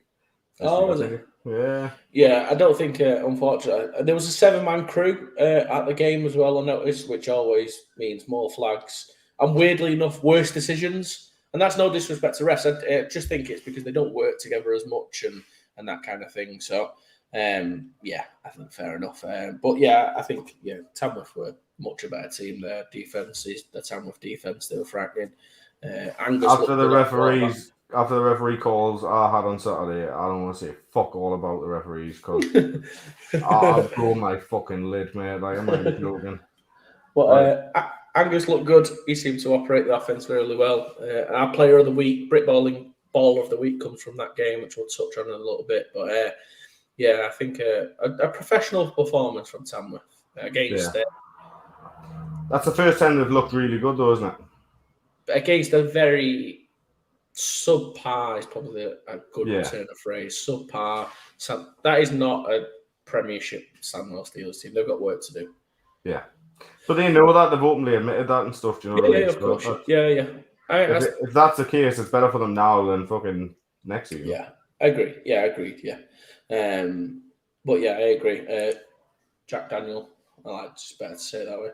Oh, was it? Yeah. Yeah, I don't think, unfortunately, there was a 7-man crew at the game as well, I noticed, which always means more flags. And weirdly enough, worse decisions. And that's no disrespect to refs. I just think it's because they don't work together as much and that kind of thing. So, yeah, I think fair enough. But yeah, I think Tamworth were much a better team. Their defence is the Tamworth defence. They were frightening. After the referee calls I had on Saturday, I don't want to say fuck all about the referees because I've blown my fucking lid, mate. Like, I'm not even joking. But Angus looked good. He seemed to operate the offence really well. Our player of the week, Britballin ball of the week, comes from that game, which we'll touch on in a little bit. But yeah, I think a professional performance from Tamworth against. That's the first time they've looked really good, though, isn't it? Against a very subpar is probably a good return of phrase. Subpar. That is not a Premiership Sandwell Steelers team. They've got work to do. Yeah. But they know that. They've openly admitted that and stuff. Do you know what I mean? Yeah, of course. Yeah. If that's the case, it's better for them now than fucking next season. Yeah, I agree. Yeah, agreed. Yeah. But yeah, I agree. Jack Daniel. It's better to say it that way.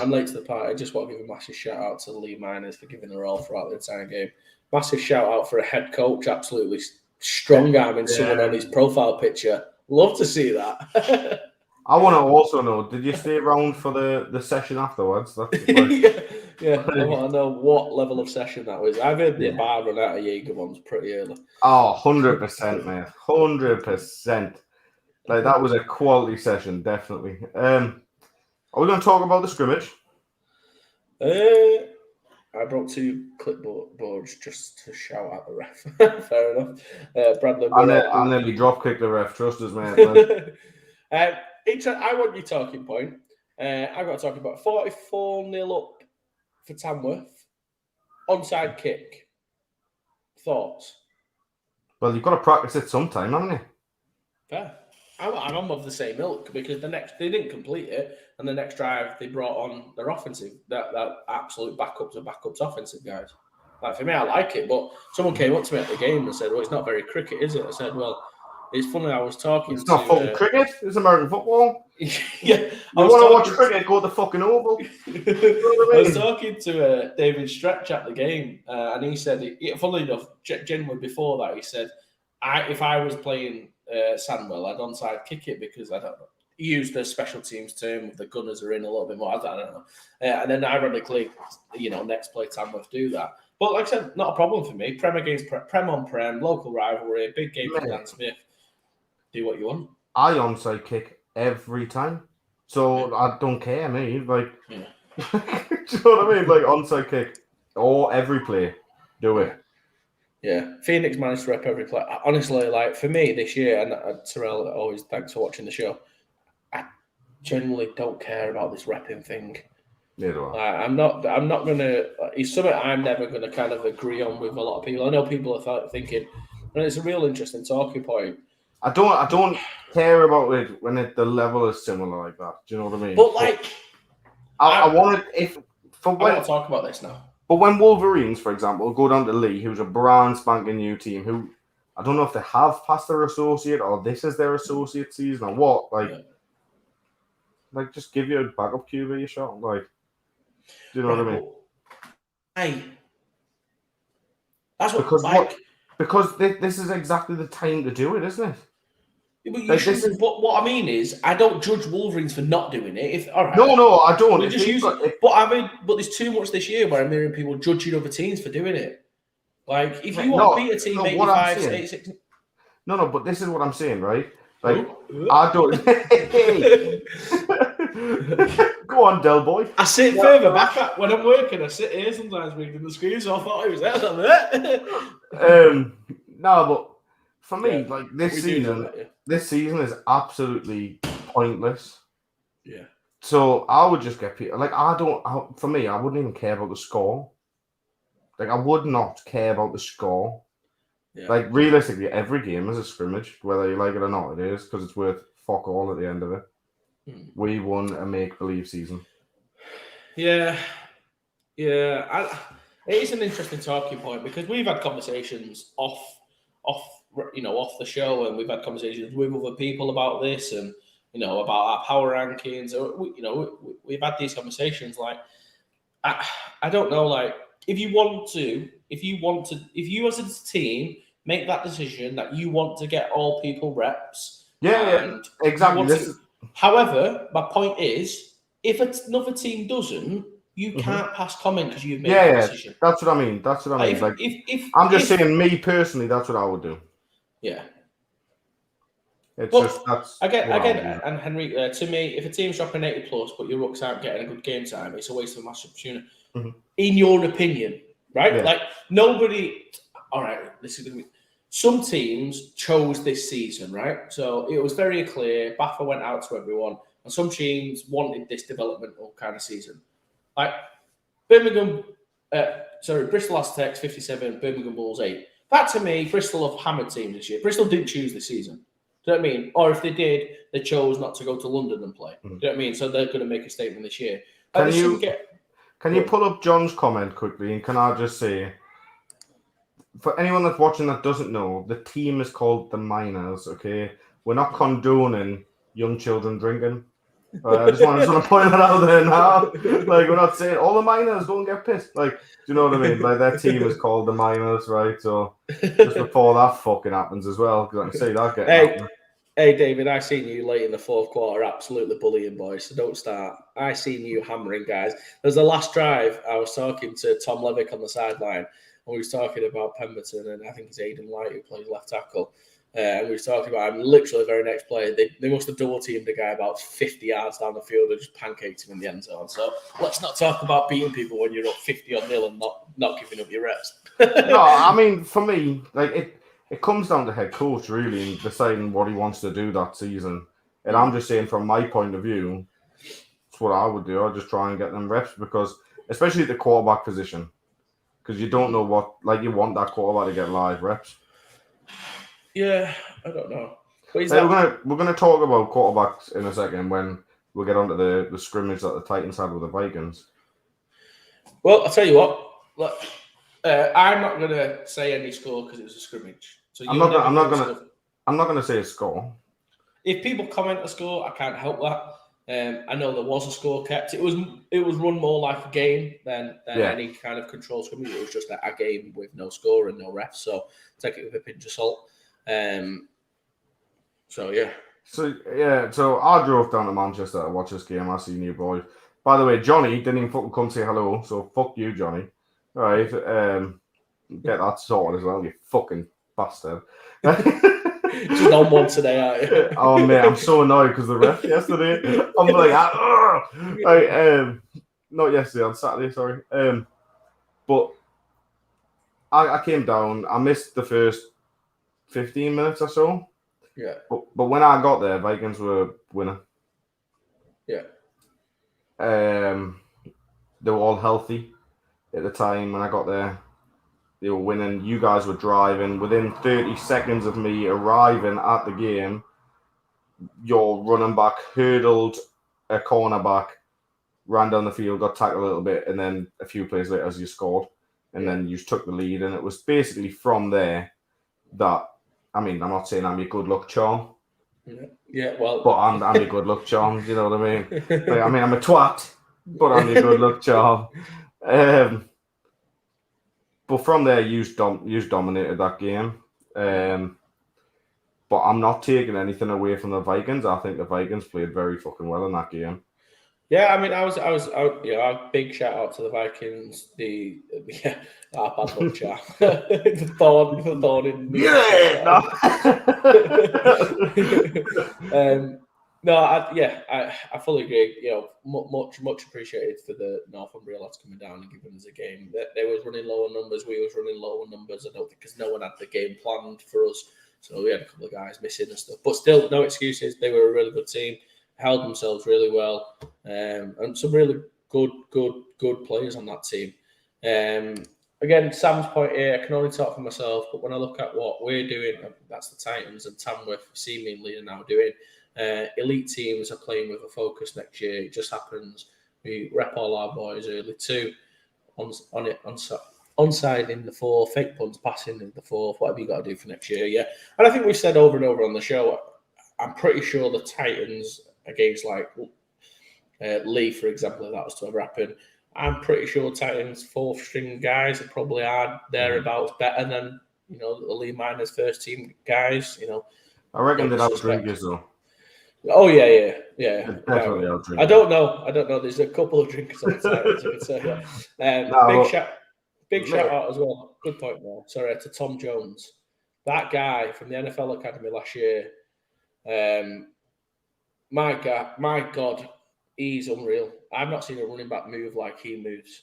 I'm late to the party. I just want to give a massive shout out to the Lee Miners for giving their all throughout the entire game. Massive shout out for a head coach, absolutely strong arming someone on his profile picture. Love to see that. I want to also know, did you stay around for the session afterwards? Yeah. I want to know what level of session that was. I've heard the bar run out of Jaeger ones pretty early. Oh, 100%, mate. 100%. Like, that was a quality session, definitely. Are we going to talk about the scrimmage? I brought 2 clipboards just to shout at the ref. Fair enough. Bradley. I nearly drop kicked the ref. Trust us, mate. I want your talking point. I've got to talk about 44-0 up for Tamworth. Onside kick. Thoughts? Well, you've got to practice it sometime, haven't you? Fair. I'm of the same ilk because they didn't complete it, and the next drive they brought on their offensive, that absolute backups offensive guys. Like, for me, I like it, but someone came up to me at the game and said, "Well, it's not very cricket, is it?" I said, "Well, it's funny. I was talking. It's not fucking cricket. It's American football. Yeah, I want to watch cricket. Go to the fucking oval." I was talking to David Stretch at the game, and he said, funnily enough, genuinely before that, he said, if I was playing Sandwell, I'd onside kick it because I don't know. He used the special teams term, the gunners are in a little bit more. I don't know. And then ironically, next play Tamworth do that. But like I said, not a problem for me. Prem against Prem on Prem, local rivalry, big game for Dan Smith. Do what you want. I onside kick every time. So I don't care, me. Like, do you know what I mean? Like, onside kick or every play. Do it. Yeah, Phoenix managed to rep every play. Honestly, like, for me this year, and Terrell, always thanks for watching the show, I genuinely don't care about this repping thing. Neither do I. I'm not going to... It's something I'm never going to kind of agree on with a lot of people. I know people are thinking, and it's a real interesting talking point. I don't care about it when the level is similar like that. Do you know what I mean? But like... I want it... I want to talk about this now. But when Wolverines, for example, go down to Lee, who's a brand spanking new team, who I don't know if they have passed their associate or this is their associate season or what, like just give your backup QB a shot, like, do you know what I mean? Hey, that's because this is exactly the time to do it, isn't it? But what I mean is, I don't judge Wolverines for not doing it. No, I don't. But there's too much this year where I'm hearing people judging other teams for doing it. Like, if you want to beat a team 85, 86... No, but this is what I'm saying, right? Like, I don't... Go on, Del Boy. I sit further back when I'm working. I sit here sometimes reading the screen, so I thought I was there. No, but for me, like, this season is absolutely pointless. Yeah. So I would just get people... Like, for me, I wouldn't even care about the score. Like, I would not care about the score. Yeah. Like, realistically, every game is a scrimmage, whether you like it or not, it is, because it's worth fuck all at the end of it. We won a make-believe season. Yeah. It is an interesting talking point because we've had conversations off the show, and we've had conversations with other people about this, and about our power rankings. Or we've had these conversations. Like, I don't know. Like, if you as a team make that decision that you want to get all people reps, Yeah, and you exactly. want to. However, my point is, if another team doesn't, you can't pass comment because you've made that decision. That's what I mean. That's what I mean. Like, If I'm just saying, me personally, that's what I would do. yeah. It's But just that's again, what I would do. and Henry, to me, if a team's dropping 80 plus, but your rooks aren't getting a good game time, it's a waste of a massive opportunity. In your opinion, right? Yeah. Like, nobody. All right, this is gonna be. Some teams chose this season, right? So it was very clear. Baffa went out to everyone, and some teams wanted this developmental kind of season. Like Birmingham, Bristol Aztecs 57, Birmingham Bulls 8. That to me, Bristol have hammered teams this year. Bristol didn't choose this season. Do you know what I mean? Or if they did, they chose not to go to London and play. Do you know what I mean? So they're going to make a statement this year. Can you pull up John's comment quickly? And can I just say, for anyone that's watching that doesn't know, the team is called the Miners, okay? We're not condoning young children drinking. I just want to point that out there now. Like, we're not saying all the Miners don't get pissed. Like, do you know what I mean? Like, their team is called the Miners, right? So just before that fucking happens as well, because I can see that getting happening. Hey, David, I seen you late in the fourth quarter, absolutely bullying boys, so don't start. I seen you hammering guys. There's the last drive, I was talking to Tom Levick on the sideline, and we was talking about Pemberton, and I think it's Aidan Light who plays left tackle. And we was talking about him, literally the very next play. They must have double-teamed the guy about 50 yards down the field and just pancaked him in the end zone. So let's not talk about beating people when you're up 50-0 and not giving up your reps. No, I mean, for me, like, it comes down to head coach, really, and deciding what he wants to do that season. And I'm just saying, from my point of view, that's what I would do. I'd just try and get them reps, because, especially at the quarterback position, because you don't know what, like, you want that quarterback to get live reps. Yeah, I don't know. We're gonna talk about quarterbacks in a second when we get onto the scrimmage that the Titans had with the Vikings. Well, I'll tell you what. Look, I'm not gonna say any score because it was a scrimmage. So I'm not gonna say a score. If people comment a score, I can't help that. I know there was a score kept. It was run more like a game than any kind of control scrimmage. It was just a game with no score and no refs. So take it with a pinch of salt. So I drove down to Manchester to watch this game. I seen you boys. By the way, Johnny didn't even fucking come say hello, so fuck you, Johnny. All right, get that sorted as well, you fucking bastard. Just on one today, aren't you? Oh man, I'm so annoyed because the ref yesterday. I'm like, not yesterday, on Saturday, sorry. But I came down. I missed the first 15 minutes or so. Yeah. But when I got there, Vikings were winning. Yeah. They were all healthy at the time when I got there. They were winning. You guys were driving. Within 30 seconds of me arriving at the game, your running back hurdled a cornerback, ran down the field, got tackled a little bit, and then a few plays later, as you scored, and then you took the lead. And it was basically from there that, I mean, I'm not saying I'm your good luck charm. Yeah, well, but I'm your good luck charm. You know what I mean? Like, I mean, I'm a twat, but I'm your good luck charm. But from there, you dominated that game. But I'm not taking anything away from the Vikings. I think the Vikings played very fucking well in that game. Yeah, I mean, I was, a big shout out to the Vikings. Our bad luck charm. the thorn in me. I fully agree. You know, much appreciated for the Northumbria lads coming down and giving us a game. They was running low on numbers. We was running low on numbers. I don't think because no one had the game planned for us. So we had a couple of guys missing and stuff. But still, no excuses. They were a really good team. Held themselves really well, and some really good players on that team. Again, Sam's point here, I can only talk for myself, but when I look at what we're doing, that's the Titans and Tamworth seemingly are now doing. Elite teams are playing with a focus next year. It just happens. We rep all our boys early too. Onside in the fourth, fake punts, passing in the fourth, whatever you got to do for next year. Yeah. And I think we've said over and over on the show, I'm pretty sure the Titans against like Lee, for example, if that was to ever happen, I'm pretty sure Titans' fourth string guys are probably thereabouts better than, the Lee Miners first team guys. I reckon they'd disrespect. outdrink us though. Oh yeah. Definitely outdrink. I don't know. There's a couple of drinkers on the Titans. I can say that. Big shout out as well. Good point, though. Sorry, to Tom Jones, that guy from the NFL Academy last year. My God, he's unreal. I've not seen a running back move like he moves.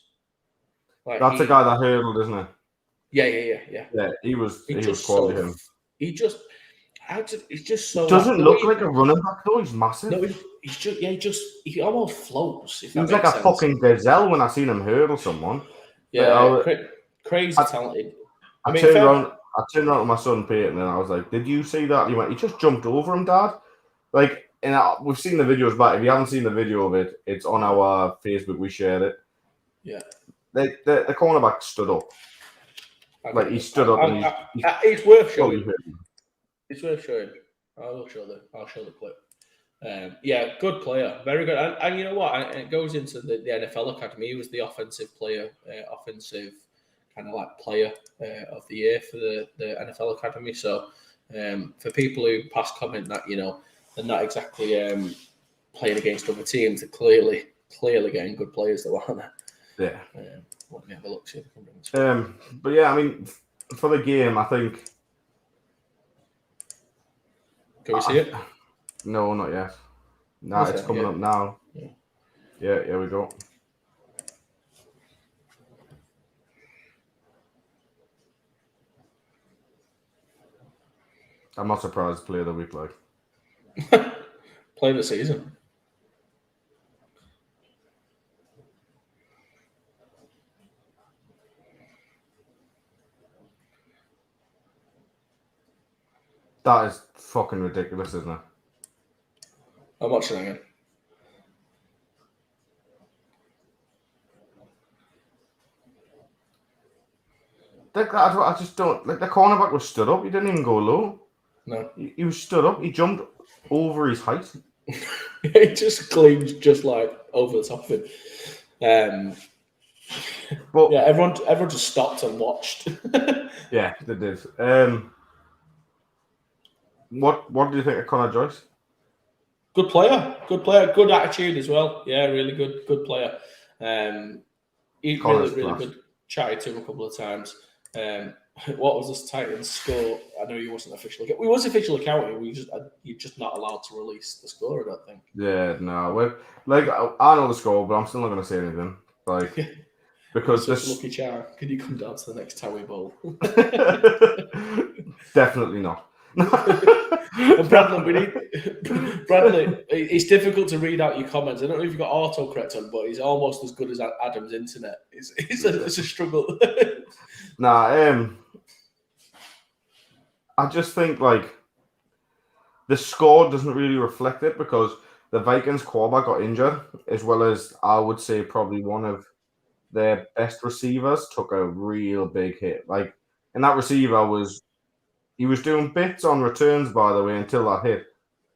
That's the guy that hurdled, isn't it? Yeah. Yeah, he was quality. He's just so. Doesn't look like a running back though. He's massive. No, he almost floats. He was like a fucking gazelle when I seen him hurdle someone. Yeah, crazy talented. I turned around to my son Peyton and I was like, "Did you see that?" He went, "He just jumped over him, Dad." Like, and we've seen the videos back. If you haven't seen the video of it, it's on our Facebook. We shared it. Yeah. The cornerback stood up. Like he stood up and it's worth showing. It's worth showing. I'll show the clip. Good player, very good. And you know what? It goes into the NFL Academy. He was the offensive player, offensive kind of like player of the year for the NFL Academy. So for people who pass comment that they're not exactly playing against other teams, they're clearly getting good players that aren't they? Yeah. Let me have a look. See if I can bring this. But yeah, I mean, for the game, I think. Can we see it? No, not yet. No, it's coming up now. Yeah, here we go. I'm not surprised. Player of the week, like. Play of the season. That is fucking ridiculous, isn't it? I'm watching it again. I just don't like the cornerback was stood up. He didn't even go low. No, he was stood up. He jumped over his height. He just gleamed just like over the top of him. But yeah, everyone just stopped and watched. Yeah, they did. What do you think of Connor Joyce? Good player, good attitude as well. Yeah, really good player. He's really good. Chatted to him a couple of times. What was this Titans score? I know you wasn't official. We was official accounting. You're just not allowed to release the score. I don't think. Yeah, no. I know the score, but I'm still not going to say anything. Like because this lucky charm. Can you come down to the next Towie Bowl? Definitely not. And Bradley, it's difficult to read out your comments. I don't know if you've got autocorrect on, but he's almost as good as Adam's internet. It's a struggle. I just think like the score doesn't really reflect it because the Vikings quarterback got injured, as well as I would say probably one of their best receivers took a real big hit. Like, and that receiver was doing bits on returns, by the way, until that hit.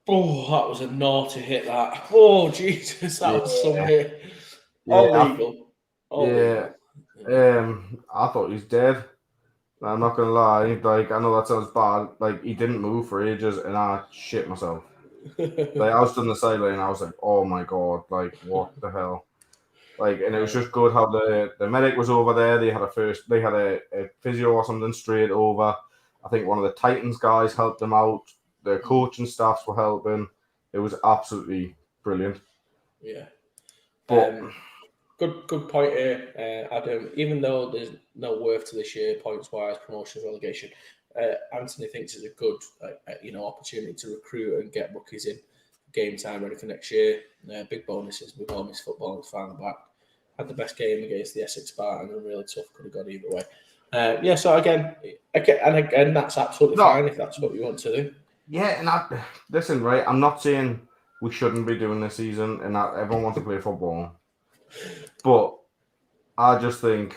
Oh, that was a naughty hit, that. Oh, Jesus, that was some hit. Illegal. I thought he was dead. I'm not going to lie. Like, I know that sounds bad. Like, he didn't move for ages, and I shit myself. Like, I was on the sideline, and I was like, oh, my God. Like, what the hell? Like, and it was just good how the medic was over there. They had a physio or something straight over. I think one of the Titans guys helped them out. The coaching staffs were helping. It was absolutely brilliant. Yeah. But good point here, Adam. Even though there's no worth to this year, points-wise, promotions, relegation, Anthony thinks it's a good opportunity to recruit and get rookies in game time ready for next year. Big bonuses. We've all missed football. It's finally back. Had the best game against the Essex Spartans and really tough. Could have gone either way. So again, that's absolutely fine if that's what you want to do. Yeah, and listen, right? I'm not saying we shouldn't be doing this season and that everyone wants to play football, but I just think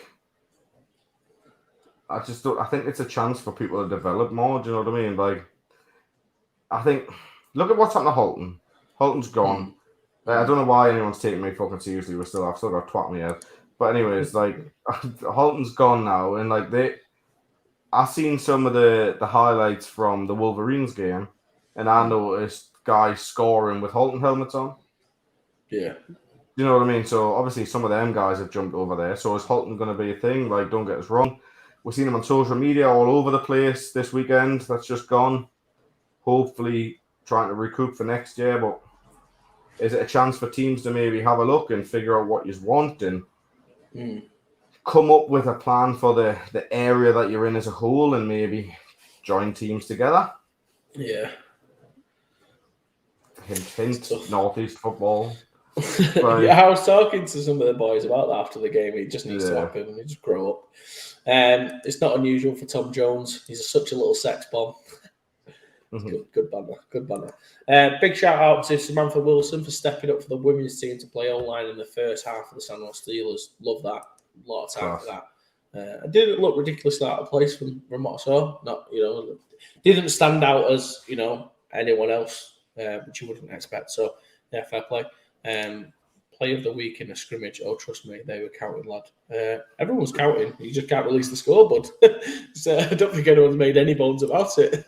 I think it's a chance for people to develop more. Do you know what I mean? Like, I think look at what's happened to Holton. Holton's gone. I don't know why anyone's taking me fucking seriously. I've still got twat in my head. But anyways, like Holton's gone now, and like I seen some of the highlights from the Wolverines game, and I noticed guys scoring with Holton helmets on. Yeah. You know what I mean? So obviously some of them guys have jumped over there. So is Holton going to be a thing? Like, don't get us wrong. We've seen him on social media all over the place this weekend. That's just gone. Hopefully trying to recoup for next year. But is it a chance for teams to maybe have a look and figure out what you want and come up with a plan for the area that you're in as a whole and maybe join teams together? Yeah. Hint, Northeast football. Yeah, I was talking to some of the boys about that after the game. It just needs to happen and just grow up. It's not unusual for Tom Jones. He's such a little sex bomb. Good banner. Big shout out to Samantha Wilson for stepping up for the women's team to play O-line in the first half of the San Juan Steelers. Love that. A lot of time for that. It didn't look ridiculously out of place from what I saw. Not, didn't stand out as, anyone else, which you wouldn't expect. So, yeah, fair play. Play of the week in a scrimmage. Oh, trust me, they were counting, lad. Everyone's counting. You just can't release the score, bud. So I don't think anyone's made any bones about it.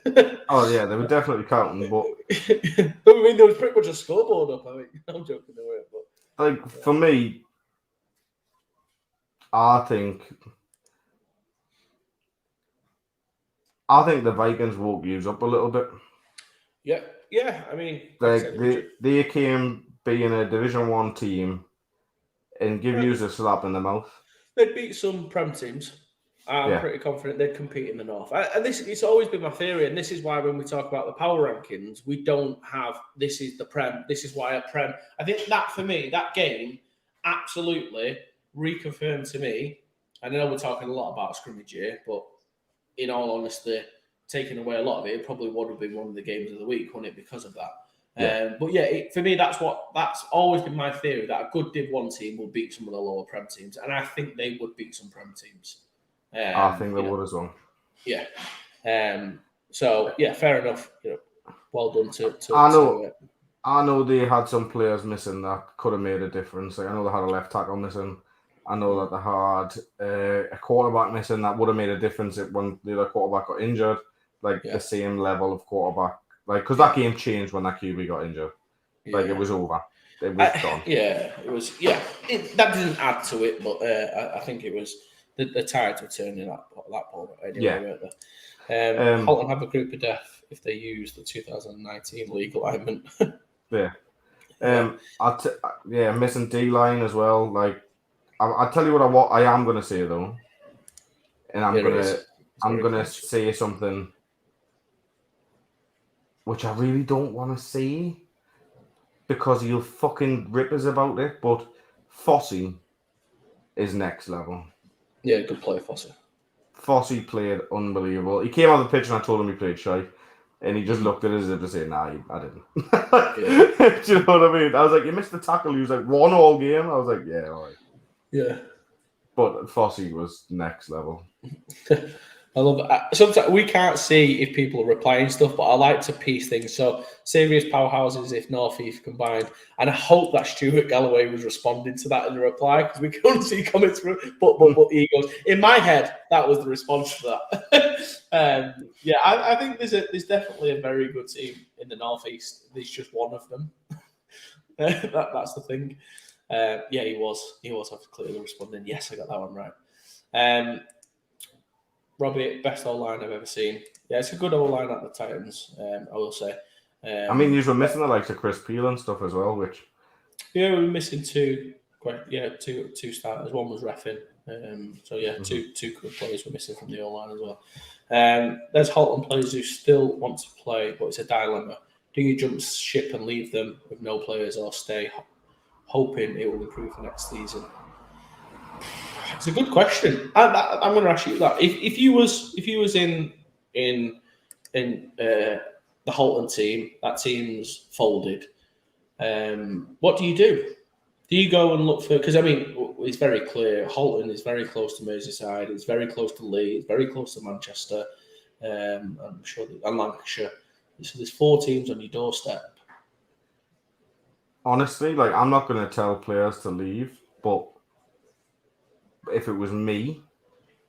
Oh yeah, they were definitely counting, but I mean, there was pretty much a scoreboard up. I mean, I'm joking away, but like for me, I think the Vikings woke you up a little bit. Yeah. I mean, like they came being a Division 1 team and give you a slap in the mouth. They'd beat some Prem teams. I'm pretty confident they'd compete in the North. And it's always been my theory, and this is why when we talk about the power rankings, we don't have this is the Prem, this is why a Prem. I think that for me, that game absolutely reconfirmed to me. I know we're talking a lot about scrimmage here, but in all honesty, taking away a lot of it probably would have been one of the games of the week, wouldn't it, because of that. But for me, that's always been my theory, that a good Div 1 team will beat some of the lower Prem teams, and I think they would beat some Prem teams. I think they would as well. Yeah. So yeah, fair enough. Well done to I know they had some players missing that could have made a difference. Like, I know they had a left tackle missing. I know that they had a quarterback missing that would have made a difference when the other quarterback got injured. Like the same level of quarterback. Like, because that game changed when that QB got injured. Like, it was over. It was gone. Yeah, it was. Yeah, that didn't add to it, but I think it was the tides were turning at that point. Anyway, weren't they? Holton have a group of death if they use the 2019 league alignment. Missing D-line as well. Like, I'll tell you what I am going to say though, and I'm gonna say something which I really don't want to say because you'll fucking rip us about it. But Fossey is next level. Yeah, good play, Fossey. Fossey played unbelievable. He came on the pitch and I told him he played shy. And he just looked at us as if to say, nah, I didn't. Do you know what I mean? I was like, you missed the tackle. He was like, 1 all game. I was like, yeah, all right. Yeah. But Fossey was next level. I love it. Sometimes we can't see if people are replying stuff, but I like to piece things. So serious powerhouses if North East combined, and I hope that Stuart Galloway was responding to that in the reply because we couldn't see comments from. But he goes in my head. That was the response to that. I think there's definitely a very good team in the North East. There's just one of them. That's the thing. He was clearly responding. Yes, I got that one right. Robbie, best O-line I've ever seen. Yeah, it's a good O-line at the Titans, I will say. I mean, you were missing the likes of Chris Peel and stuff as well, which... Yeah, we were missing two starters. One was reffing. Two good players were missing from the O-line as well. There's Holton players who still want to play, but it's a dilemma. Do you jump ship and leave them with no players or stay hoping it will improve for next season? It's a good question. I'm going to ask you that. If you was in the the Holton team. That team's folded. What do? Do you go and look for? Because I mean, it's very clear. Holton is very close to Merseyside. It's very close to Leeds. Very close to Manchester. I'm sure, and Lancashire. So there's 4 teams on your doorstep. Honestly, like I'm not going to tell players to leave, but if it was me,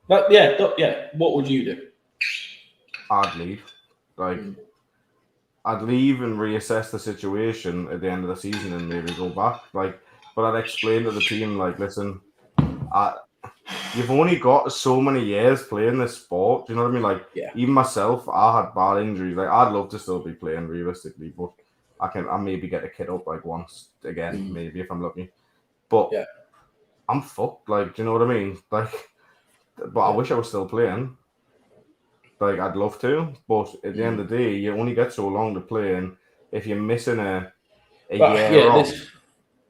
What would you do? I'd leave. Like I'd leave and reassess the situation at the end of the season and maybe go back. Like, but I'd explain to the team, like, listen, you've only got so many years playing this sport. Do you know what I mean? Like, even myself, I had bad injuries. Like, I'd love to still be playing realistically, but I maybe get a kid up like once again, maybe if I'm lucky. But I'm fucked. Like, do you know what I mean? Like, but I wish I was still playing. Like, I'd love to, but at the end of the day, you only get so long to play, and if you're missing a year off,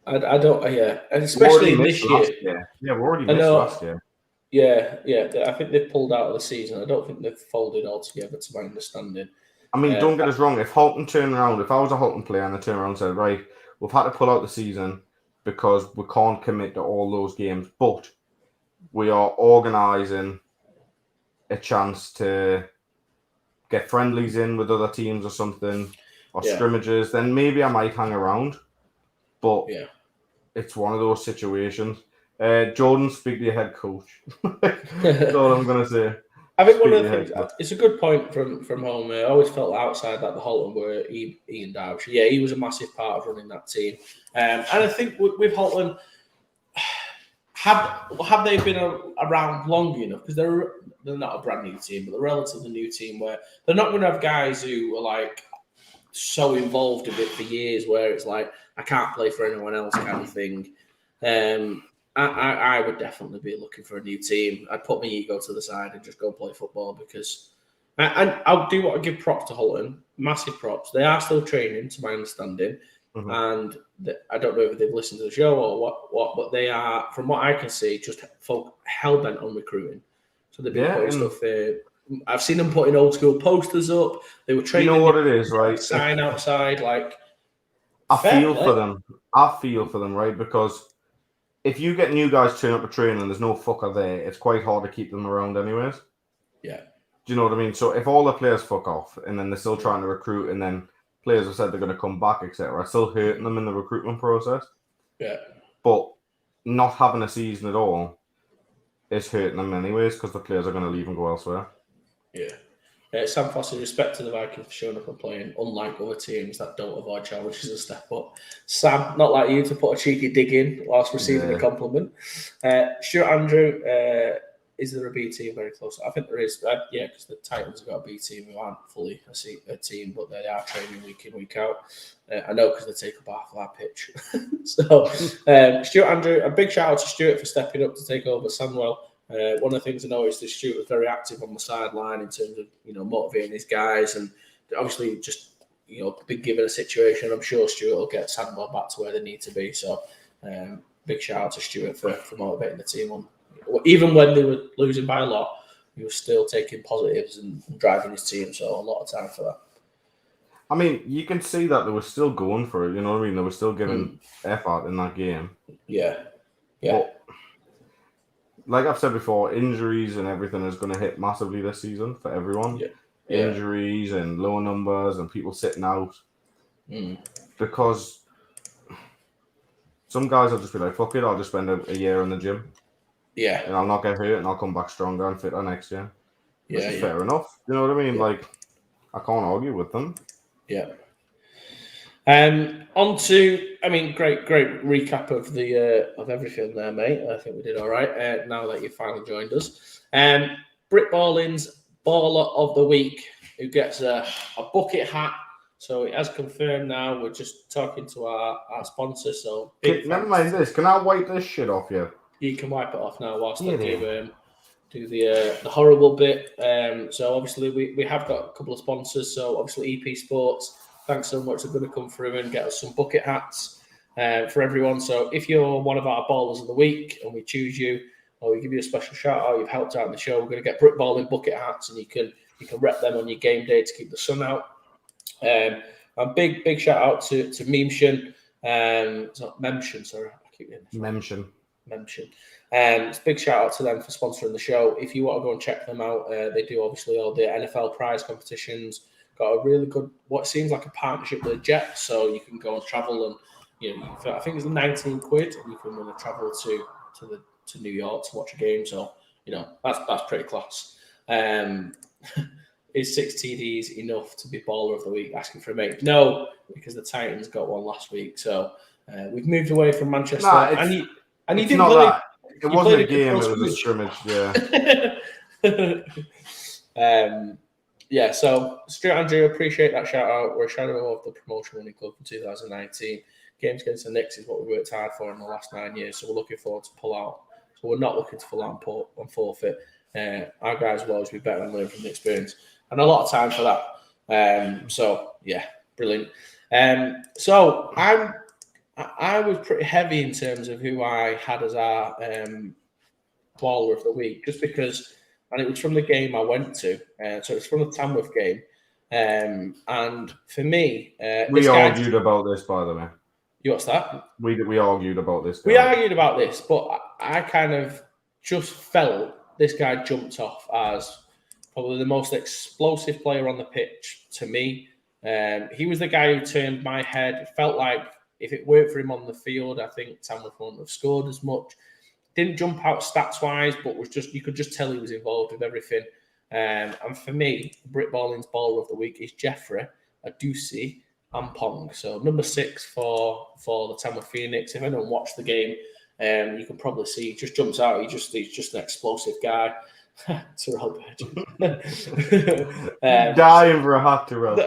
I don't. And especially this year. Yeah, we already missed last year. Yeah. I think they've pulled out of the season. I don't think they've folded altogether, to my understanding. I mean, don't get us wrong. If Holton turned around, if I was a Holton player and I turned around and said, right, we've had to pull out the season because we can't commit to all those games, but we are organising a chance to get friendlies in with other teams or something, or scrimmages, then maybe I might hang around. But it's one of those situations. Jordan, speak to your head coach. That's all I'm going to say. I think one of the things, it's a good point from home. I always felt outside that the Holton were Ian Derbyshire. Yeah, he was a massive part of running that team. And I think with Holton, have they been around long enough? Because they're not a brand new team, but they're a relatively new team where they're not going to have guys who are like so involved in it for years where it's like, I can't play for anyone else kind of thing. I would definitely be looking for a new team. I'd put my ego to the side and just go play football because I'll do what I give props to Holton, massive props. They are still training, to my understanding, and I don't know if they've listened to the show or what, but they are, from what I can see, just hell bent on recruiting. So they've been putting stuff there. I've seen them putting old school posters up. They were training. You know what it is, right? Sign outside, like. I feel for them, right? Because if you get new guys turn up to training and there's no fucker there, it's quite hard to keep them around anyways. Yeah. Do you know what I mean? So if all the players fuck off and then they're still trying to recruit and then players have said they're going to come back, etc., it's still hurting them in the recruitment process. Yeah. But not having a season at all is hurting them anyways because the players are going to leave and go elsewhere. Yeah. Sam Foster, respect to the Vikings for showing up and playing, unlike other teams that don't avoid challenges and step up. Sam, not like you to put a cheeky dig in whilst receiving a compliment. Stuart Andrew, is there a B team very close? I think there is. Because the Titans have got a B team who aren't fully a team, but they are training week in, week out. I know because they take up half of our pitch. So, Stuart Andrew, a big shout out to Stuart for stepping up to take over Sandwell. One of the things I noticed is Stuart was very active on the sideline in terms of, motivating his guys, and obviously just, been given a situation. I'm sure Stuart will get Sandwell back to where they need to be. So big shout out to Stuart for motivating the team on. Even when they were losing by a lot, he was still taking positives and driving his team. So a lot of time for that. I mean, you can see that they were still going for it. You know what I mean? They were still giving effort in that game. Yeah. But, like I've said before, injuries and everything is going to hit massively this season for everyone. Yeah. Injuries and low numbers and people sitting out. Because some guys will just be like, fuck it, I'll just spend a year in the gym. Yeah. And I'll not get hurt and I'll come back stronger and fitter next year. Which is fair enough. You know what I mean? Yeah. Like, I can't argue with them. Yeah. On to, great recap of the of everything there, mate. I think we did all right. Now that you've finally joined us, Britballin's Baller of the Week, who gets a bucket hat. So it has confirmed now. We're just talking to our sponsor. So never mind this. Can I wipe this shit off you? You can wipe it off now whilst I do the horrible bit. So obviously we have got a couple of sponsors. So obviously EP Sports. Thanks so much. They're going to come through and get us some bucket hats for everyone. So if you're one of our ballers of the week and we choose you, or we give you a special shout out, you've helped out in the show, we're going to get Britballin bucket hats, and you can rep them on your game day to keep the sun out. A big shout out to Memshin. It's not Memshin, sorry. I keep getting this Mention. Memshin. It's a big shout out to them for sponsoring the show. If you want to go and check them out, they do obviously all the NFL prize competitions. Got a really good, what seems like a partnership with the Jets, so you can go and travel and I think it's 19 quid, and you can win a travel to New York to watch a game. So that's pretty class. Is 6 TDs enough to be baller of the week? Asking for a mate. No, because the Titans got one last week. So we've moved away from Manchester. And you didn't play. That. It wasn't a game. It was a scrimmage. Yeah. So Stuart Andrew, appreciate that shout out. We're a shadow of the promotion winning club from 2019. Games against the Knicks is what we worked hard for in the last 9 years. So we're looking forward to pull out. So we're not looking to pull out and forfeit. Our guys will always be better and learn from the experience. And a lot of time for that. So yeah, brilliant. So I was pretty heavy in terms of who I had as our baller of the week, just because, and it was from the game I went to. So it's from the Tamworth game. And for me, we argued about this, by the way. What's that? We argued about this. We argued about this, but I kind of just felt this guy jumped off as probably the most explosive player on the pitch to me. He was the guy who turned my head. It felt like if it weren't for him on the field, I think Tamworth wouldn't have scored as much. Didn't jump out stats-wise, but you could just tell he was involved with everything. And for me, Britballin's baller of the week is Jeffrey Adusi Ampong. So number 6 for the Tamworth Phoenix. If anyone watched the game, you can probably see he just jumps out. He's just an explosive guy. Tyrell dying for a hat, Tyrell.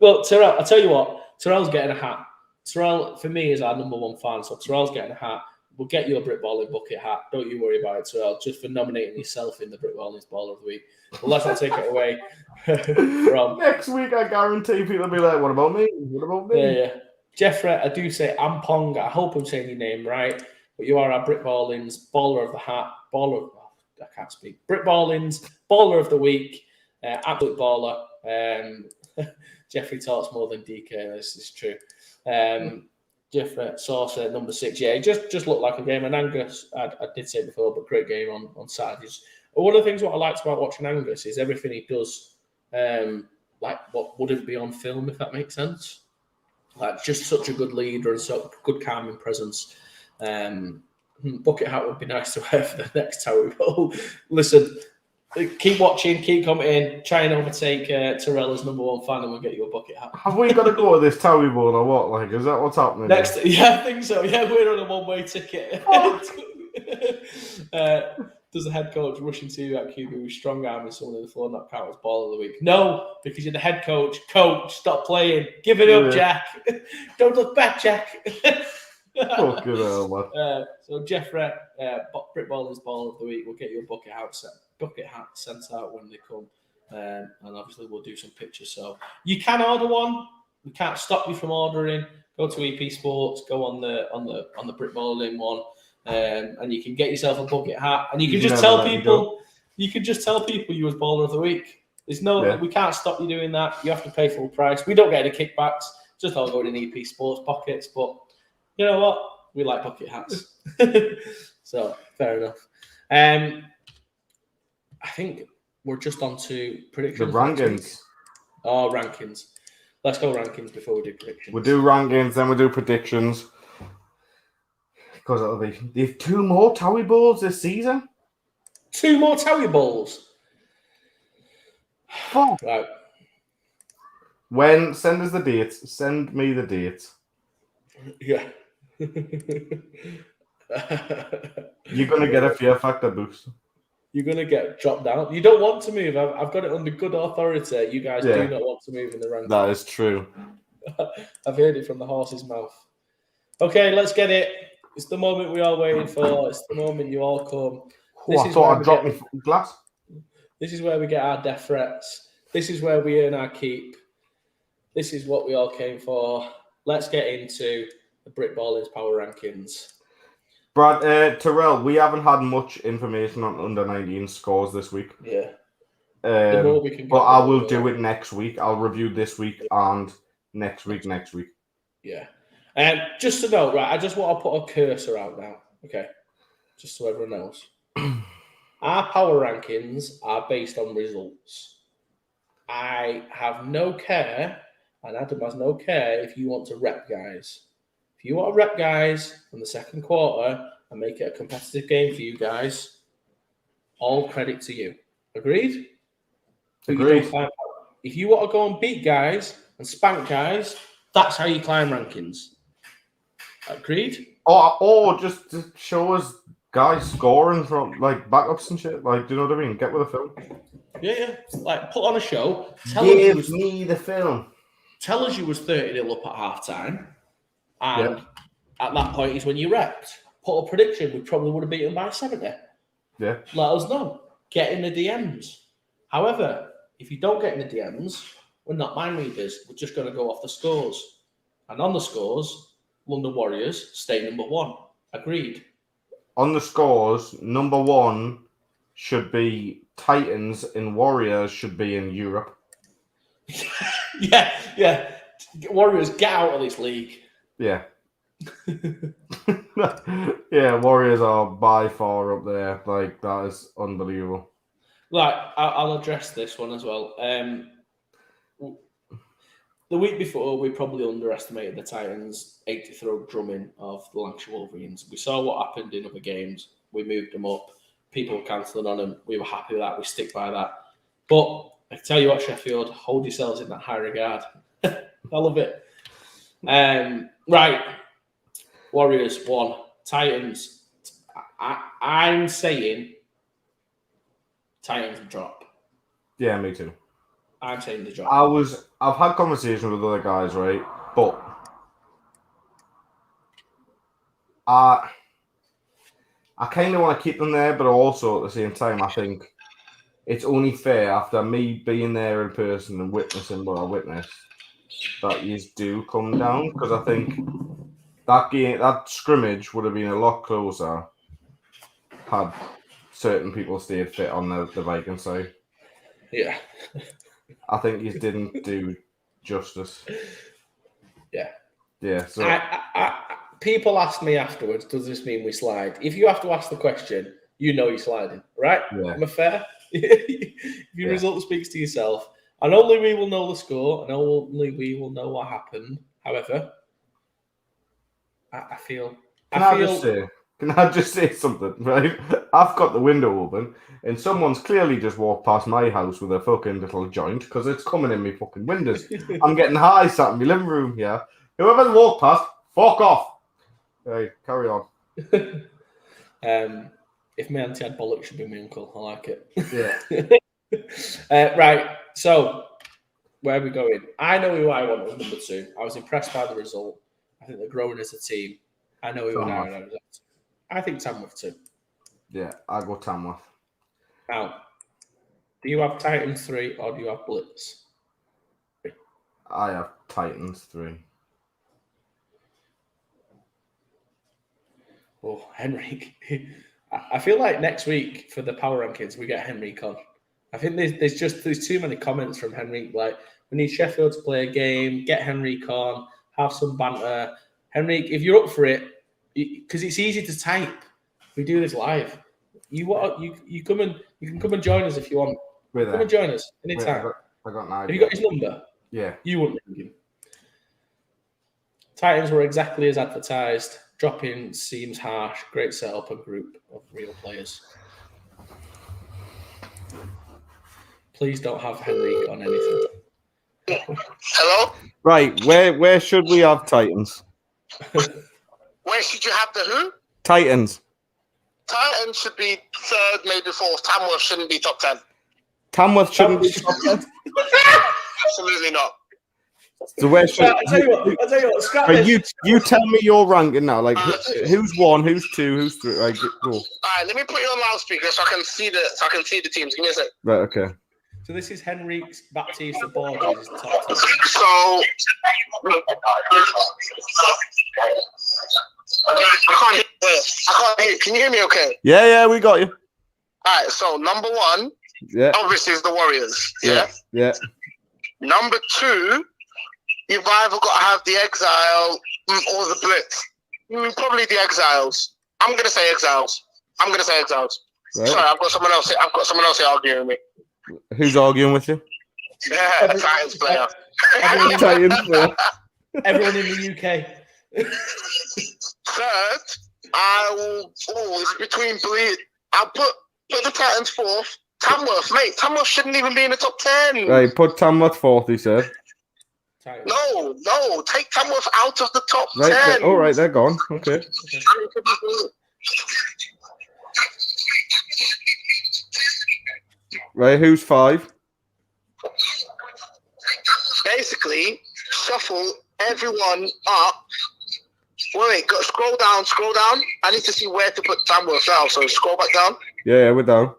Well, Tyrell, I'll tell you what, Tyrell's getting a hat. Tyrell, for me, is our number 1 fan, so Tyrell's getting a hat. We'll get you a Britballin bucket hat. Don't you worry about it, Tyrell, just for nominating yourself in the Britballin's Baller of the Week. But let's not take it away from... Next week, I guarantee people will be like, what about me? What about me? Yeah. Jeffrey, I do say Ampong. I hope I'm saying your name right, but you are our Britballin's Baller of the Hat. I can't speak. Britballin's Baller of the Week. Absolute baller. Jeffrey talks more than DK. This is true. Jeffrey Saucer, number 6. Yeah, it just looked like a game. And Angus, I did say before, but great game on Saturdays. But one of the things what I liked about watching Angus is everything he does, like what wouldn't be on film, if that makes sense. Like just such a good leader and so good calming presence. Bucket hat would be nice to wear for the next Towie Bowl. Listen, keep watching, keep commenting, try and overtake Tyrell as number 1 fan, and we'll get you a bucket hat. Have we got to go to this Towie Bowl or what? Like, is that what's happening? Next, yeah, I think so. Yeah, we're on a one-way ticket. Does the head coach rush into you at QB with strong arm and someone in the floor not count as ball of the week? No, because you're the head coach. Coach, stop playing. Give it up, Jack. Don't look back, Jack. Fucking hell, man. So Jeffrey, Britballin's Ball of the Week. We'll get you a bucket hat sent out when they come, and obviously we'll do some pictures. So you can order one. We can't stop you from ordering. Go to EP Sports. Go on the Britballin one, and you can get yourself a bucket hat. And you can just tell people. You can just tell people you was Baller of the Week. There's no. We can't stop you doing that. You have to pay full price. We don't get any kickbacks. Just all going in EP Sports pockets, but. You know what? We like bucket hats. So, fair enough. I think we're just on to predictions. The rankings. Oh, rankings. Let's go rankings before we do predictions. We'll do rankings, then we'll do predictions. Because it'll be... They have 2 more Towie Bowls this season? 2 more Towie Bowls? Oh. Right. Send us the dates. Send me the dates. Yeah. You're going to get a fear factor boost. You're going to get dropped down. You don't want to move. I've got it under good authority. You guys do not want to move in the rankings. That is true. I've heard it from the horse's mouth. Okay, let's get it. It's the moment we all waiting for. It's the moment you all come. I thought I'd drop my glass. This is where we get our death threats. This is where we earn our keep. This is what we all came for. Let's get into the Britballin's Power Rankings. Brad, Tyrell, we haven't had much information on under 19 scores this week. Yeah. The more we can get, but I will do it next week. I'll review this week and next week. Yeah. Just to note, right, I just want to put a cursor out now, okay? Just so everyone knows. Our power rankings are based on results. I have no care, and Adam has no care if you want to rep guys. If you want to rep guys from the second quarter and make it a competitive game for you guys, all credit to you. Agreed? But you don't climb. If you want to go and beat guys and spank guys, that's how you climb rankings. Agreed? Or just to show us guys scoring from like backups and shit. Like, do you know what I mean? Get with the film. Yeah. Like, put on a show. Give me the film. Tell us you was 30-0 up at half time. And at that point is when you repped. Put a prediction. We probably would have beaten by 70. Yeah. Let us know. Get in the DMs. However, if you don't get in the DMs, we're not mind readers. We're just going to go off the scores. And on the scores, London Warriors stay number 1. Agreed. On the scores, number 1 should be Titans and Warriors should be in Europe. Yeah. Warriors, get out of this league. Yeah. Yeah, Warriors are by far up there. Like, that is unbelievable. Right, I'll address this one as well. The week before, we probably underestimated the Titans' 80-throw drumming of the Lancashire Wolverines. We saw what happened in other games. We moved them up. People were cancelling on them. We were happy with that. We stick by that. But I tell you what, Sheffield, hold yourselves in that high regard. I love it. Right. Warriors 1. Titans. I'm saying Titans drop. Yeah, me too. I'm saying the drop. I've had conversations with other guys, right? But I kind of want to keep them there, but also at the same time, I think it's only fair after me being there in person and witnessing what I witnessed that you do come down, because I think that scrimmage would have been a lot closer had certain people stayed fit on the Viking side. Yeah. I think you didn't do justice. Yeah. Yeah. So people ask me afterwards, does this mean we slide? If you have to ask the question, you know you're sliding, right? Yeah. Am I fair? If your result speaks to yourself, and only we will know the score, and only we will know what happened. However, I feel. Can I just say something, right? I've got the window open and someone's clearly just walked past my house with a fucking little joint because it's coming in my fucking windows. I'm getting high sat in my living room here. Whoever's walked past, fuck off. Right, carry on. If my auntie had bollocks, she'd be my uncle. I like it. Yeah. Right, so where are we going? I know who I want as number 2. I was impressed by the result. I think they're growing as a team. I know who I want. I think Tamworth too. Yeah, I go Tamworth. Now, do you have Titans 3 or do you have Blitz? I have Titans 3. Oh, Henrik. I feel like next week for the power rankings, we get Henrik on. I think there's too many comments from Henrik. Like, we need Sheffield to play a game, get Henrik on, have some banter. Henrik, if you're up for it, because it's easy to type. We do this live. You can come and join us if you want. Come and join us anytime. I got an idea. Have you got his number? Yeah. You wouldn't ring him. Titans were exactly as advertised. Drop-in seems harsh. Great setup and group of real players. Please don't have Henrik on anything. Hello? Right, where should we have Titans? Where should you have the who? Titans. Titans should be 3rd, maybe 4th. Tamworth shouldn't be top 10. Tamworth shouldn't be top 10? Absolutely not. So where should I'll tell you what, scrap this. You tell me your ranking now. Like who's 1, who's 2, who's 3? Like, go. Alright, let me put you on loudspeaker so I can see the teams. Give me a sec. Right, okay. So this is Henrik Baptiste Borges, the top 10. So I can't hear you. Can you hear me okay? Yeah, we got you. Alright, so number 1, Yeah. Obviously, it's the Warriors. Yeah. Yeah. Number 2, you've either got to have the Exile or the Blitz. Probably the Exiles. I'm going to say Exiles. Right. Sorry, I've got someone else here arguing with me. Who's arguing with you? Yeah, Titans player. Titans player. Everyone in the UK. Third, it's between Bleed. I'll put the Titans 4th. Tamworth, mate. Tamworth shouldn't even be in the top 10. Right, put Tamworth 4th, he said. No, take Tamworth out of the top 10. All right, they're gone. Okay. Right, who's 5? Basically, shuffle everyone up. Wait, scroll down. I need to see where to put Tamworth now, so scroll back down. Yeah, we're down.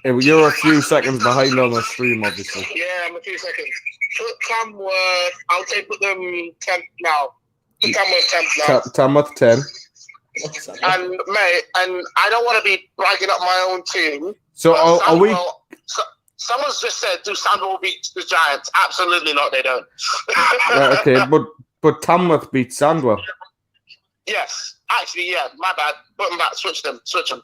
Yeah, well, you're a few seconds behind on the stream, obviously. Yeah, I'm a few seconds. Put Tamworth. I'll put them 10th now. Put Tamworth 10th now. Tamworth 10. And mate, and I don't want to be bragging up my own team. So are we? Someone's just said, "Do Sandwell beat the Giants?" Absolutely not. They don't. Right, okay, but Tamworth beat Sandwell. Yes, actually, yeah. My bad. Put them back. Switch them. Switch them.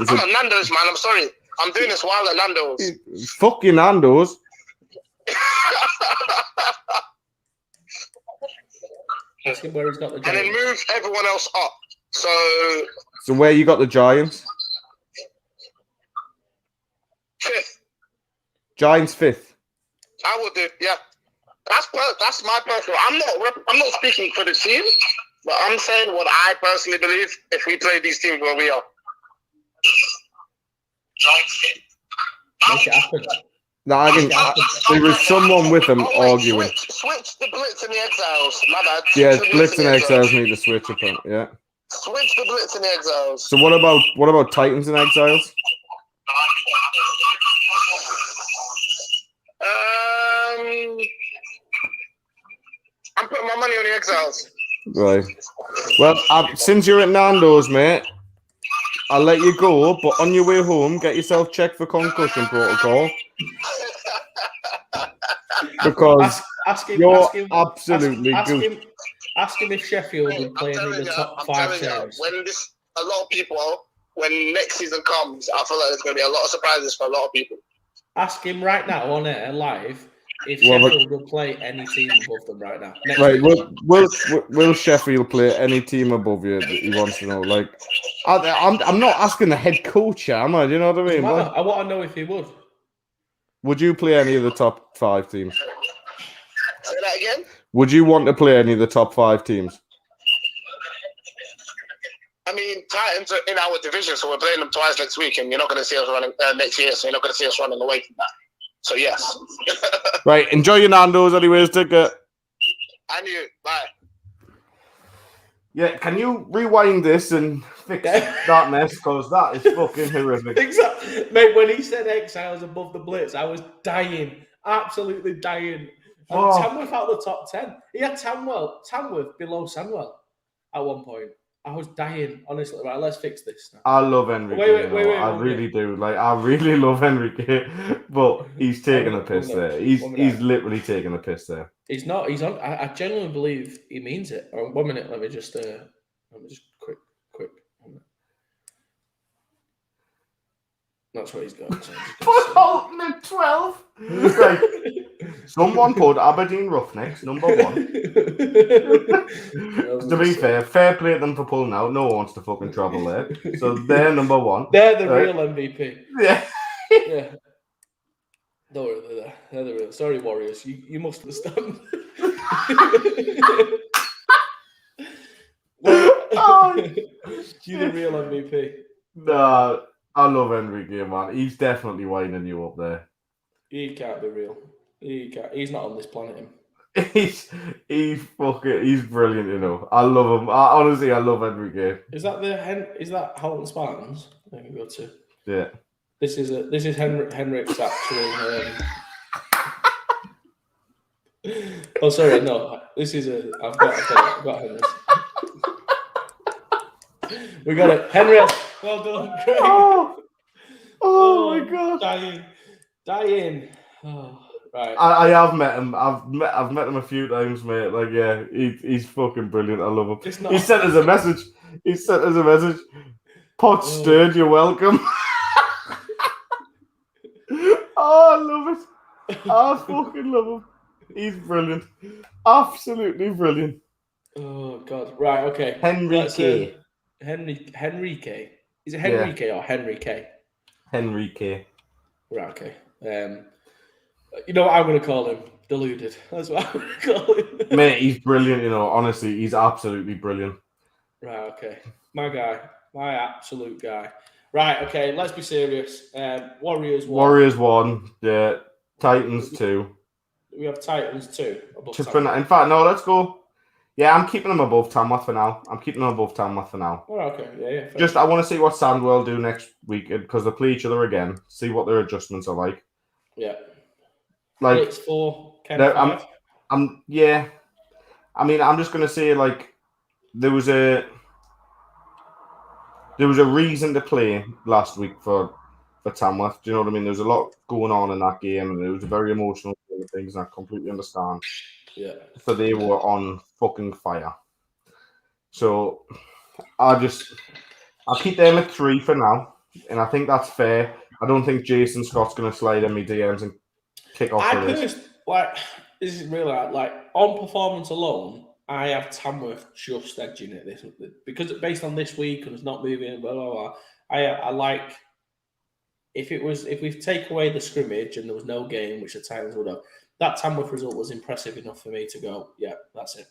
I'm at Nando's, man. I'm sorry. I'm doing this while at Nando's. Fucking Nando's. Ask him where he's got the and then move everyone else up. So where you got the Giants? 5th. Giants 5th. I would do, yeah. That's my personal. I'm not speaking for the team, but I'm saying what I personally believe. If we play these teams where we are, Make it happen. No, I think there was someone with them arguing. Switch the Blitz and the Exiles. My bad. Yeah, Blitz and Exiles need to switch up. Yeah. Switch the Blitz and the Exiles. So what about Titans and Exiles? I'm putting my money on the Exiles. Right. Well, since you're at Nando's, mate, I'll let you go. But on your way home, get yourself checked for concussion protocol. Because you're absolutely good. Ask him if Sheffield would play in the top 5 series. A lot of people, when next season comes, I feel like there's going to be a lot of surprises for a lot of people. Ask him right now on air live if Sheffield will play any team above them right now. Right, will Sheffield play any team above you that he wants to know? Like, I'm not asking the head coach, am I? Do you know what I mean? I want to know if he would. Would you play any of the top 5 teams? Say that again? Would you want to play any of the top 5 teams? I mean, Titans are in our division, so we're playing them twice next week, and you're not going to see us running next year, so you're not going to see us running away from that. So, yes. Right, enjoy your Nando's anyways, take care. And you, bye. Yeah, can you rewind this and fix that mess? Because that is fucking horrific. Exactly. Mate, when he said Exiles above the Blitz, I was dying. Absolutely dying. And Tamworth out of the top 10. He had Tamworth below Sandwell at one point. I was dying, honestly. Right, let's fix this now. I love Enrique. Wait, I really do. Like, I really love Enrique, but he's taking a piss there. He's literally taking a piss there. He's not. He's on. I genuinely believe he means it. 1 minute. Let me just quick. That's what he's got. For Holton at 12. Right. Someone put Aberdeen Roughnecks number 1. To be fair play to them for pulling out. No one wants to fucking travel there. So they're number 1. They're the real MVP. Yeah. Yeah. Don't worry, they're the real. Sorry, Warriors. You must understand. You're the real MVP. Nah. I love Enrique, man. He's definitely winding you up there. He can't be real. He can't. He's not on this planet. Him. He's brilliant, you know. I love him. Honestly, I love Enrique. Is that is that Holton Spartans? I can go to. Yeah. This is Henrik's actually. Oh, sorry, no. This is I've got Henrik. We got it. Henry, well done. Great. Oh my god. Dying. Oh, right. I have met him. I've met him a few times, mate. Like, yeah, he's fucking brilliant. I love him. It's not- He sent us a message. Pot stirred, you're welcome. Oh, I love it. I fucking love him. He's brilliant. Absolutely brilliant. Oh god. Right, okay. Henrique. Henrique. Is it Yeah. Henrique or Henrique? Henrique. Right, okay. You know what I'm gonna call him? Deluded. That's what I'm gonna call him. Mate, he's brilliant, you know. Honestly, he's absolutely brilliant. Right, okay. My guy. My absolute guy. Right, okay, let's be serious. Warriors 1. Warriors 1, yeah. Titans 2. We have Titans 2. In fact, no, let's go. Yeah, I'm keeping them above Tamworth for now. Oh, okay. Yeah. Just, I want to see what Sandwell do next week because they play each other again. See what their adjustments are like. Yeah. Like, Blitz 4, Ken 5. Yeah. I mean, I'm just going to say, like, there was a reason to play last week for Tamworth. Do you know what I mean? There was a lot going on in that game, and it was a very emotional things, and I completely understand. Yeah. So they were on fucking fire. So I'll keep them at 3 for now, and I think that's fair. I don't think Jason Scott's going to slide in my DMs and kick off for this. This is really like on performance alone. I have Tamworth just edging it this because based on this week and it's not moving. Blah blah blah. I like if we take away the scrimmage and there was no game, which the Titans would have. That Tamworth result was impressive enough for me to go, yeah, that's it.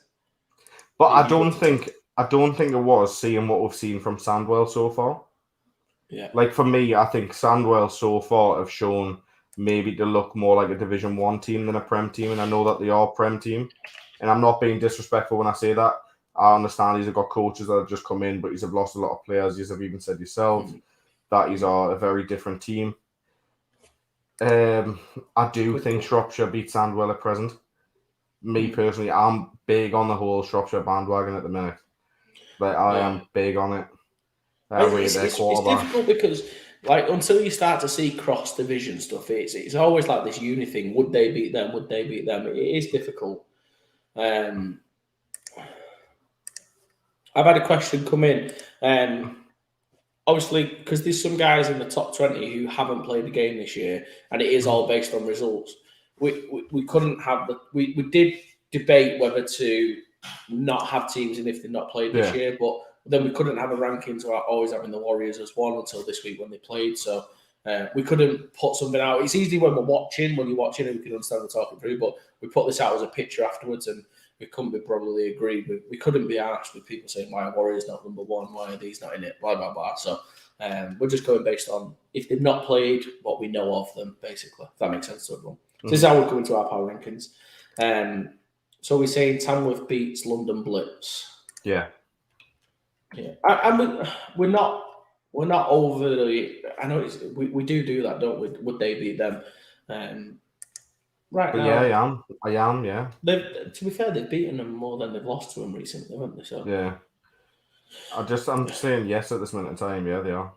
But I don't think it was seeing what we've seen from Sandwell so far. Yeah. Like for me, I think Sandwell so far have shown maybe to look more like a Division 1 team than a Prem team, and I know that they are Prem team. And I'm not being disrespectful when I say that. I understand he's got coaches that have just come in, but he's have lost a lot of players. You've even said yourself that he's a very different team. I do think Shropshire beat Sandwell at present. Me personally, I'm big on the whole Shropshire bandwagon at the minute. Like I am big on it. It's difficult because, like, until you start to see cross division stuff, it's always like this uni thing. Would they beat them? Would they beat them? It is difficult. I've had a question come in. Obviously, because there's some guys in the top 20 who haven't played the game this year, and it is all based on results. We couldn't have we did debate whether to not have teams in if they've not played this year, but then we couldn't have a ranking to always having the Warriors as one until this week when they played. So we couldn't put something out. It's easy when you're watching, and we can understand we're talking through, but we put this out as a picture afterwards, and we couldn't be probably agreed. We couldn't be asked with people saying, why are Warriors not number one? Why are these not in it? Blah, blah, blah. So we're just going based on if they've not played, what we know of them, basically. If that makes sense to everyone. So this is how we're coming to our power rankings. So we're saying Tamworth beats London Blitz. Yeah. Yeah. We're not overly. I know we do that, don't we? Would they beat them? Right but now, yeah, I am. Yeah. To be fair, they've beaten them more than they've lost to them recently, haven't they? So yeah. I'm saying yes at this minute in time. Yeah, they are.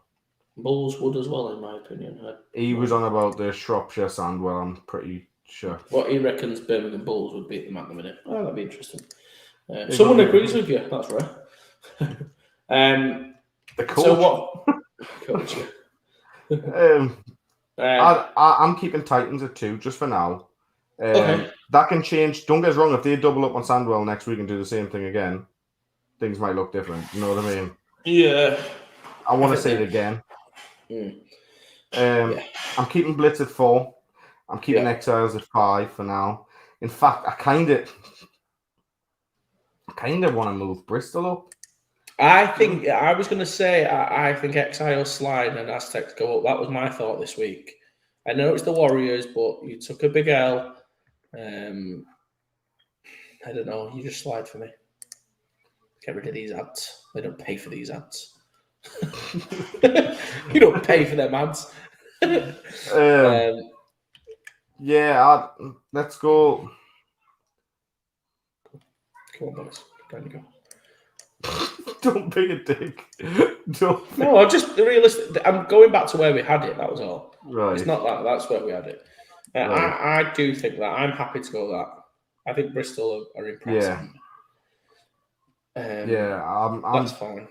Bulls would as well, in my opinion. He was on about the Shropshire Sandwell. I'm pretty sure. What he reckons Birmingham Bulls would beat them at the minute. Oh, that'd be interesting. Someone agrees with you. That's right. The coach. So what? Coach. I'm keeping Titans at 2 just for now. Okay. That can change. Don't get us wrong. If they double up on Sandwell next week and do the same thing again, things might look different. You know what I mean? Yeah. I want to say it again. I'm keeping Blitz at 4. I'm keeping Exiles at 5 for now. In fact, I kind of want to move Bristol up. I think I was going to say I think Exiles slide and Aztecs go up. That was my thought this week. I know it's the Warriors, but you took a big L. I don't know. You just slide for me. Get rid of these ads. They don't pay for these ads. You don't pay for them ads. Let's go. Come on, boys. Time to go. Don't be a dick. Don't be... No, I'm just realistic. I'm going back to where we had it. That was all. Right. It's not that. That's where we had it. Right. I do think that. I'm happy to go that. I think Bristol are impressive. Yeah. I'm that's fine.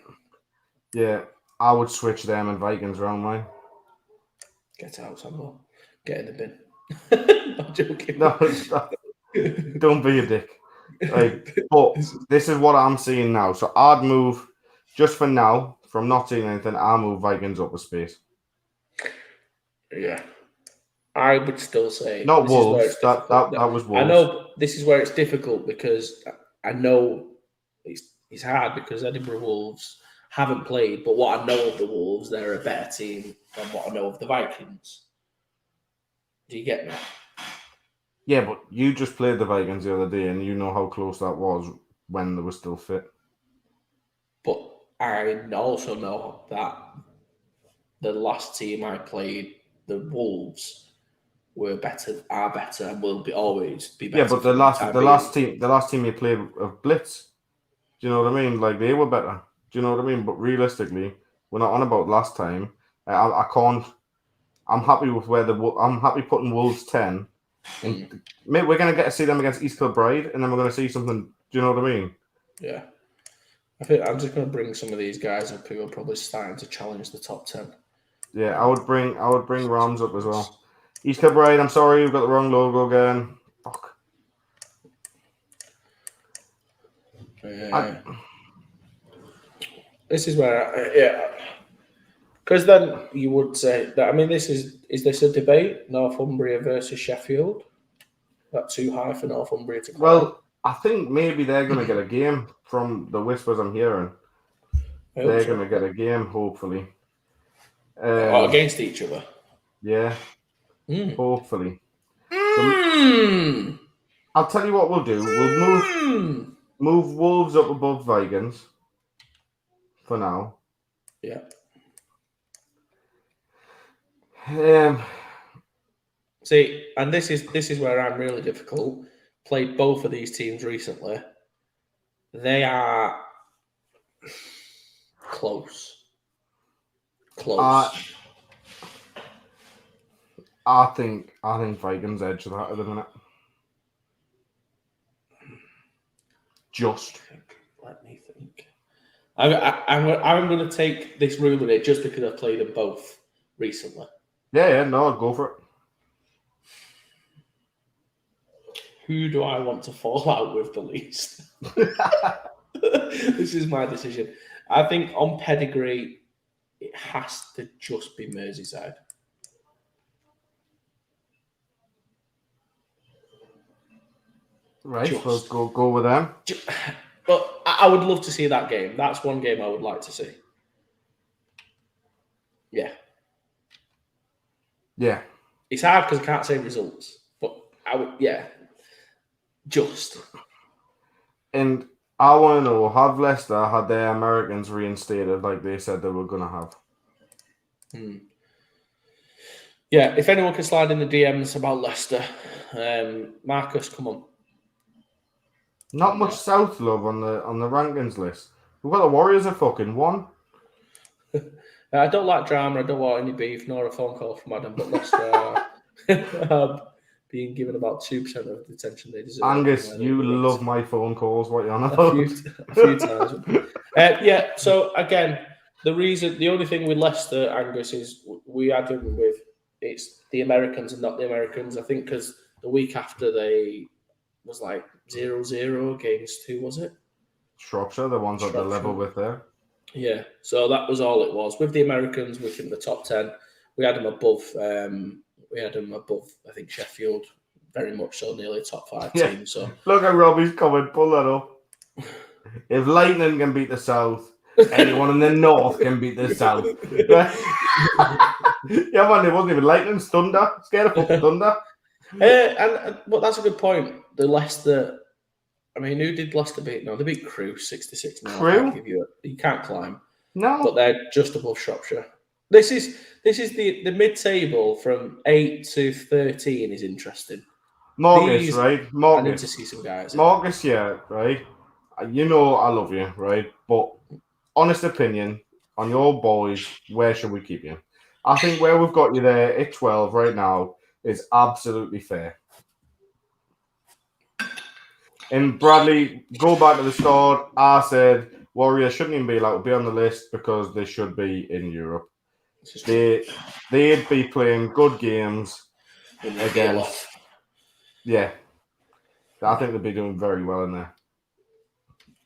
Yeah, I would switch them and Vikings around mine. Get out, Samuel. Get in the bin. I'm joking. No, don't be a dick. Like, but this is what I'm seeing now. So I'd move, just for now, from not seeing anything, I'll move Vikings up a space. Yeah. I would still say not Wolves. That was Wolves. I know this is where it's difficult because I know it's hard because Edinburgh Wolves haven't played, but what I know of the Wolves, they're a better team than what I know of the Vikings. Do you get me? Yeah, but you just played the Vikings the other day, and you know how close that was when they were still fit. But I also know that the last team I played, the Wolves, are better, and will always be better. Yeah, but the last team you played of Blitz. Do you know what I mean? Like, they were better. Do you know what I mean? But realistically, we're not on about last time. I can't. I'm happy with I'm happy putting Wolves 10. And maybe we're going to get to see them against East Kilbride, and then we're going to see something. Do you know what I mean? Yeah. I think I'm just going to bring some of these guys up who are probably starting to challenge the top 10. Yeah, I would bring Rams up as well. East Kilbride, I'm sorry, you've got the wrong logo again. Fuck. This is where, because then you would say that. I mean, is this a debate? Northumbria versus Sheffield? That too high for Northumbria to climb? Well, I think maybe they're going to get a game from the whispers I'm hearing. They're going to get a game, hopefully. Against each other? Yeah. Hopefully. So, I'll tell you what we'll do. We'll move Wolves up above Vikings for now. Yeah. See, and this is where I'm really difficult. Played both of these teams recently. They are close. I think Vikings edge that at the minute. Just let me think. I'm going to take this ruling it just because I've played them both recently. Yeah, no, go for it. Who do I want to fall out with the least? This is my decision. I think on pedigree, it has to just be Merseyside. Right, let's go with them. But I would love to see that game. That's one game I would like to see. Yeah. Yeah. It's hard because I can't say results. But I would, yeah. Just. And I want to know, have Leicester had their Americans reinstated like they said they were going to have? Yeah, if anyone can slide in the DMs about Leicester, Marcus, come on. Not much South love on the rankings list. We've got the Warriors at fucking 1. I don't like drama. I don't want any beef, nor a phone call from Adam. But Leicester are being given about 2% of the attention they deserve. Angus, you love my phone calls. What you on about? A few times. Yeah. So again, the only thing with Leicester, Angus, is we had them with it's the Americans and not the Americans. I think because the week after they was like 0-0 against who was it? Shropshire, the ones at the level with there. Yeah, so that was all it was. With the Americans within the top 10, we had them above. I think Sheffield, very much so, nearly a top 5 team. So look at Robbie's comment. Pull that up. If Lightning can beat the South, anyone in the North can beat the South. Yeah, man, it wasn't even Lightning. Thunder, scared of fucking Thunder. But that's a good point. The Leicester. I mean, who did Leicester beat? No, they beat Crewe 66. Crewe? You can't climb. No, but they're just above Shropshire. This is the mid-table from 8 to 13 is interesting. Marcus, right? Marcus. I need to see some guys. Marcus, yeah, right. you know I love you, right? But honest opinion on your boys, where should we keep you? I think where we've got you there at 12 right now is absolutely fair. And Bradley, go back to the start. I said Warriors shouldn't even be allowed to be on the list because they should be in Europe. They'd be playing good games against. Yeah, I think they'd be doing very well in there.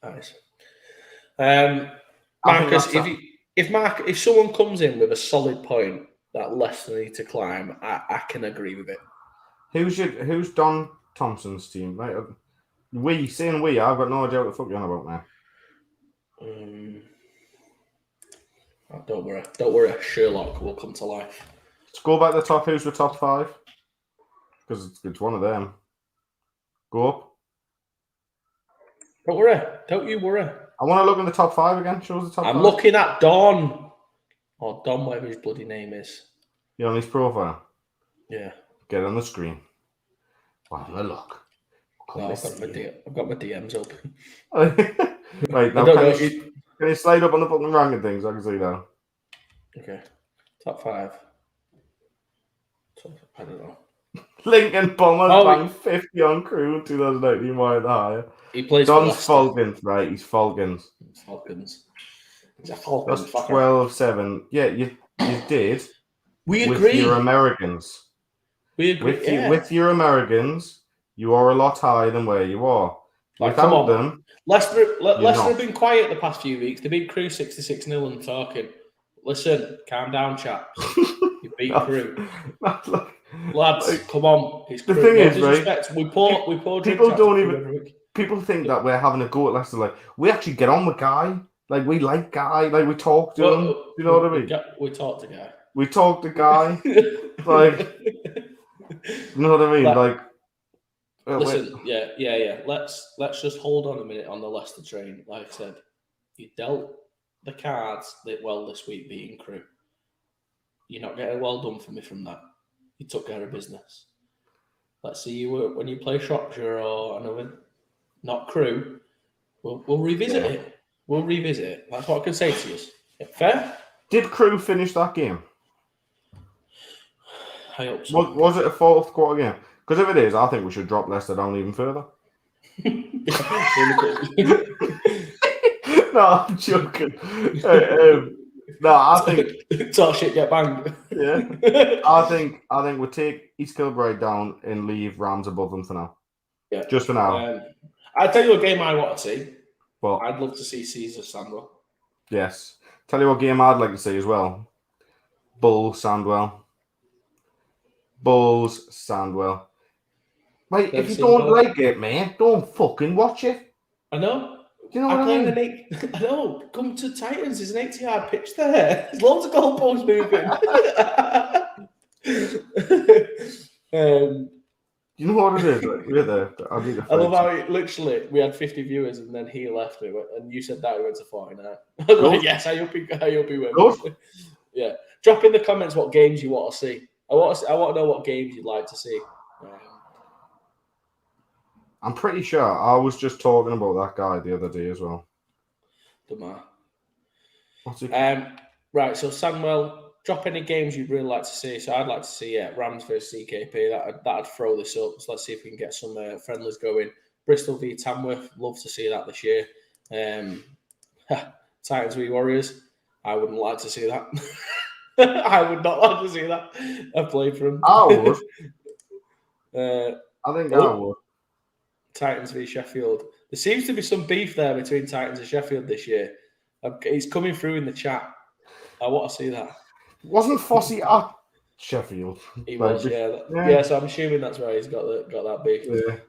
Nice. Marcus, if someone comes in with a solid point that Leicester need to climb, I can agree with it. Who's Don Thompson's team? Right? I've got no idea what the fuck you're on about now. Don't worry, Sherlock will come to life. Let's go back to the top. Who's the top 5? Because it's one of them. Go up. Don't you worry. I want to look in the top 5 again. Show us the top 5. I'm looking at Don. Or Don, whatever his bloody name is. You're on his profile? Yeah. Get on the screen. Wow, look. No, I've got my DMs open. Right, now can you slide up on the fucking ranking things? I can see that. Okay. Top 5. I don't know. Lincoln Bombers ranked 50 on Crew in 2019. Why the higher? He plays Don's Falcons, right? He's Falcons. He's a Falcons. That's 12-7. Yeah, you did. We agree. With your Americans. We agree. With your Americans, you are a lot higher than where you are. Without them, Leicester have been quiet the past few weeks. They beat Crew 66-0 and talking. Listen, calm down, chaps. You beat Crew. Lads, come on. It's the Crew. thing No is, disrespect. right? We pour people don't even. People think that we're having a go at Leicester. Like, we actually get on with Guy. Like, we like Guy. Like, we talk to him. You know what I mean? We talk to Guy. We talk to Guy. Like, you know what I mean? Like, listen, yeah. Let's just hold on a minute on the Leicester train. Like I said, you dealt the cards well this week beating Crew. You're not getting well done for me from that. You took care of business. Let's see you when you play Shropshire or another, not Crew. We'll revisit it. We'll revisit it. That's what I can say to you. Yeah, fair? Did Crew finish that game? I hope so. Was it a fourth quarter game? Because if it is, I think we should drop Leicester down even further. No, I'm joking. No, I think talk shit, get banged. Yeah, I think we'll take East Kilbride down and leave Rams above them for now. Yeah, just for now. I'll tell you a game I want to see. Well, I'd love to see Caesar Sandwell. Yes. Tell you what game I'd like to see as well. Bulls Sandwell. Mate, if you don't like it, man, don't fucking watch it. I know. Do you know what I mean? I know. Come to Titans. There's an 80-yard pitch there. There's loads of goalposts moving. You know what it is? Like, we're there. I love how we had 50 viewers and then he left me and you said that we went to 49. I was like, yes, I hope he went. Yeah. Drop in the comments what games you want to see. I want to know what games you'd like to see. I'm pretty sure I was just talking about that guy the other day as well. What's it? Right, so Samuel, drop any games you'd really like to see. So I'd like to see Rams versus CKP. That'd throw this up. So let's see if we can get some friendlies going. Bristol v Tamworth, love to see that this year. Titans v Warriors, I wouldn't like to see that. I would not like to see that. I've played for them. I would. I think I would. Titans v Sheffield. There seems to be some beef there between Titans and Sheffield this year. He's coming through in the chat. I want to see that. Wasn't Fossey at Sheffield? He was, yeah. So I'm assuming that's why he's got that beef.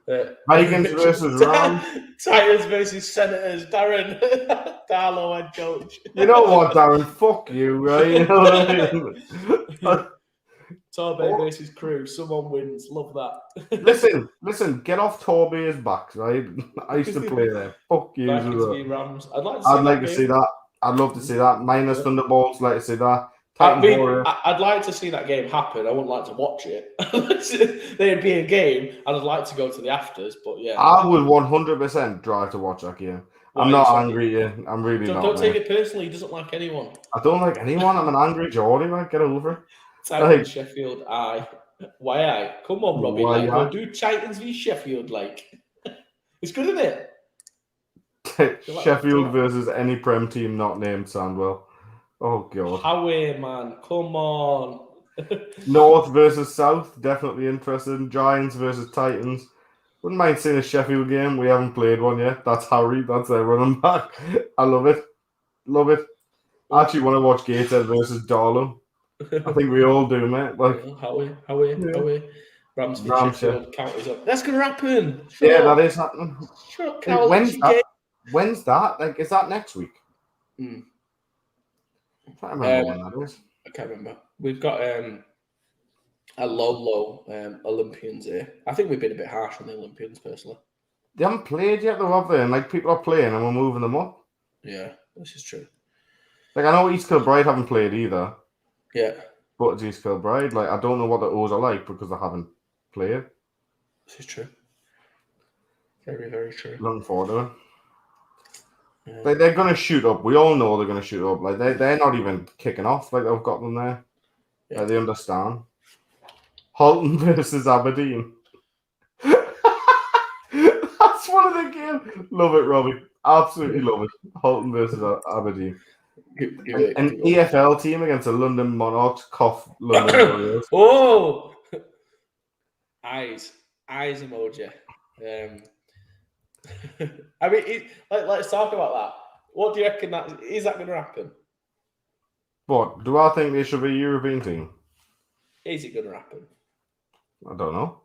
Yeah. Vikings versus Rams. Titans versus Senators. Darren Darlow head coach. You know what, Darren? Fuck you, right? You know what I mean? Torbay versus Crew. Someone wins. Love that. Listen. Get off Torbay's back, right? I used to play there. Fuck you. Rams. I'd like to see that. I'd love to see that. Minus Thunderbolts. Like to see that. I'd like to see that game happen. I wouldn't like to watch it. There'd be a game, and I'd like to go to the afters. But yeah, I would 100% drive to watch that game. I'm not angry. Yeah, I'm really not. Don't take it personally. He doesn't like anyone. I don't like anyone. I'm an angry Geordie, man. Get over it. Titans, Sheffield, aye. Why aye? Come on, Robbie. Why like, aye? we'll do Titans v Sheffield. Like, it's good, isn't it? Sheffield versus any Prem team not named Sandwell. Oh god. Howie, man, come on. North versus South, definitely interested. Giants versus Titans. Wouldn't mind seeing a Sheffield game. We haven't played one yet. That's Harry. That's their running back. I love it. Love it. I actually want to watch Gateshead versus Darlem. I think we all do, mate. Like Howie. Ramsford, Sheffield, counties up. That's gonna happen. That is happening. Shut When's that? Like, is that next week? Mm. I can't remember when that is. I can't remember. We've got a low Olympians here. I think we've been a bit harsh on the Olympians, personally. They haven't played yet, though, have they? And like people are playing, and we're moving them up. Yeah, this is true. Like I know East Kilbride haven't played either. Yeah, but it's East Kilbride. Like I don't know what the O's are like because they haven't played. This is true. Very, very true. Looking forward to it. Yeah. Like they're gonna shoot up. We all know they're gonna shoot up. Like they're not even kicking off. Like I've got them there. Yeah. Like, they understand. Halton versus Aberdeen. That's one of the games. Love it, Robbie. Absolutely love it. Halton versus Aberdeen. An EFL team against a London Monarchs. Cough. London Warriors. Oh, eyes emoji. I mean, let's talk about that. What do you reckon is that going to happen? What do I think they should be a European team? Is it going to happen? I don't know.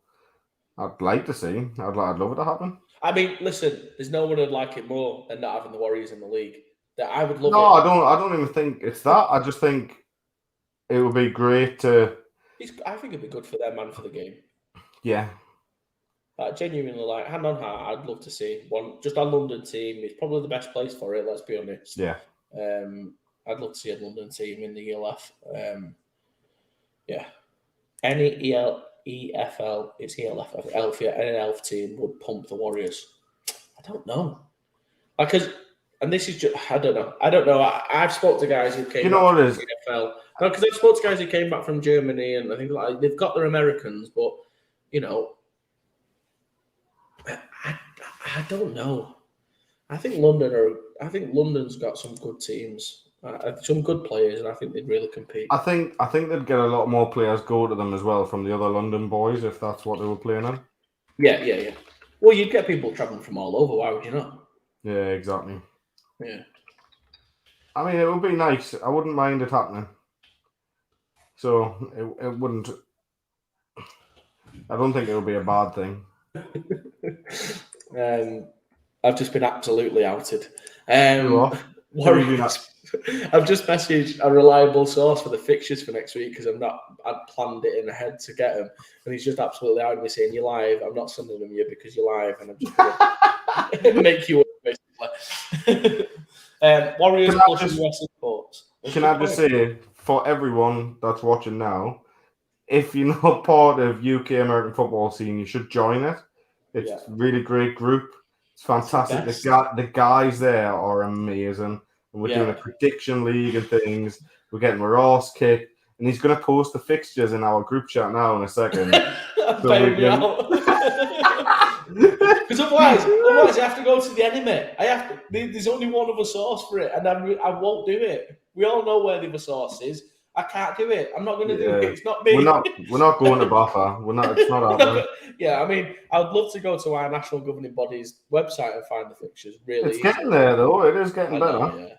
I'd like to see. I'd love it to happen. I mean, listen, there's no one who'd like it more than not having the Warriors in the league. That I would love. No, I don't even think it's that. I just think it would be great to. I think it'd be good for them and for the game. Yeah. Genuinely, like hand on heart, I'd love to see one. Just a London team. It's probably the best place for it. Let's be honest. Yeah. I'd love to see a London team in the ELF. Yeah. Any EFL, it's ELF. Any ELF team would pump the Warriors. I don't know. And this is just, I don't know. I've spoke to guys who came back from the EFL. No, because I've spoke to guys who came back from Germany, and I think like they've got their Americans, but you know, I don't know. I think London's got some good teams, some good players, and I think they'd really compete. I think they'd get a lot more players go to them as well from the other London boys if that's what they were playing in. Yeah. Well, you'd get people traveling from all over. Why would you not? Yeah, exactly. Yeah. I mean, it would be nice. I wouldn't mind it happening. So it wouldn't. I don't think it would be a bad thing. I've just been absolutely outed. Warriors. I've just messaged a reliable source for the fixtures for next week because I'd planned it in ahead to get them, and he's just absolutely outed me saying you're live. I'm not sending them you because you're live, and I'm just going to make you work basically. Warriors plus US imports. Can I just say for everyone that's watching now, if you're not part of UK American football scene, you should join it. It's a really great group. It's fantastic. The guys there are amazing. And we're doing a prediction league and things. We're getting Ross kicked. And he's going to post the fixtures in our group chat now in a second. Because otherwise I have to go to the enemy. There's only one other source for it, and I won't do it. We all know where the other source is. I can't do it. I'm not going to do it. It's not me. We're not going to Buffer. It's not happening. Yeah, I mean, I'd love to go to our national governing body's website and find the fixtures. Really, it's getting there though. It is getting better.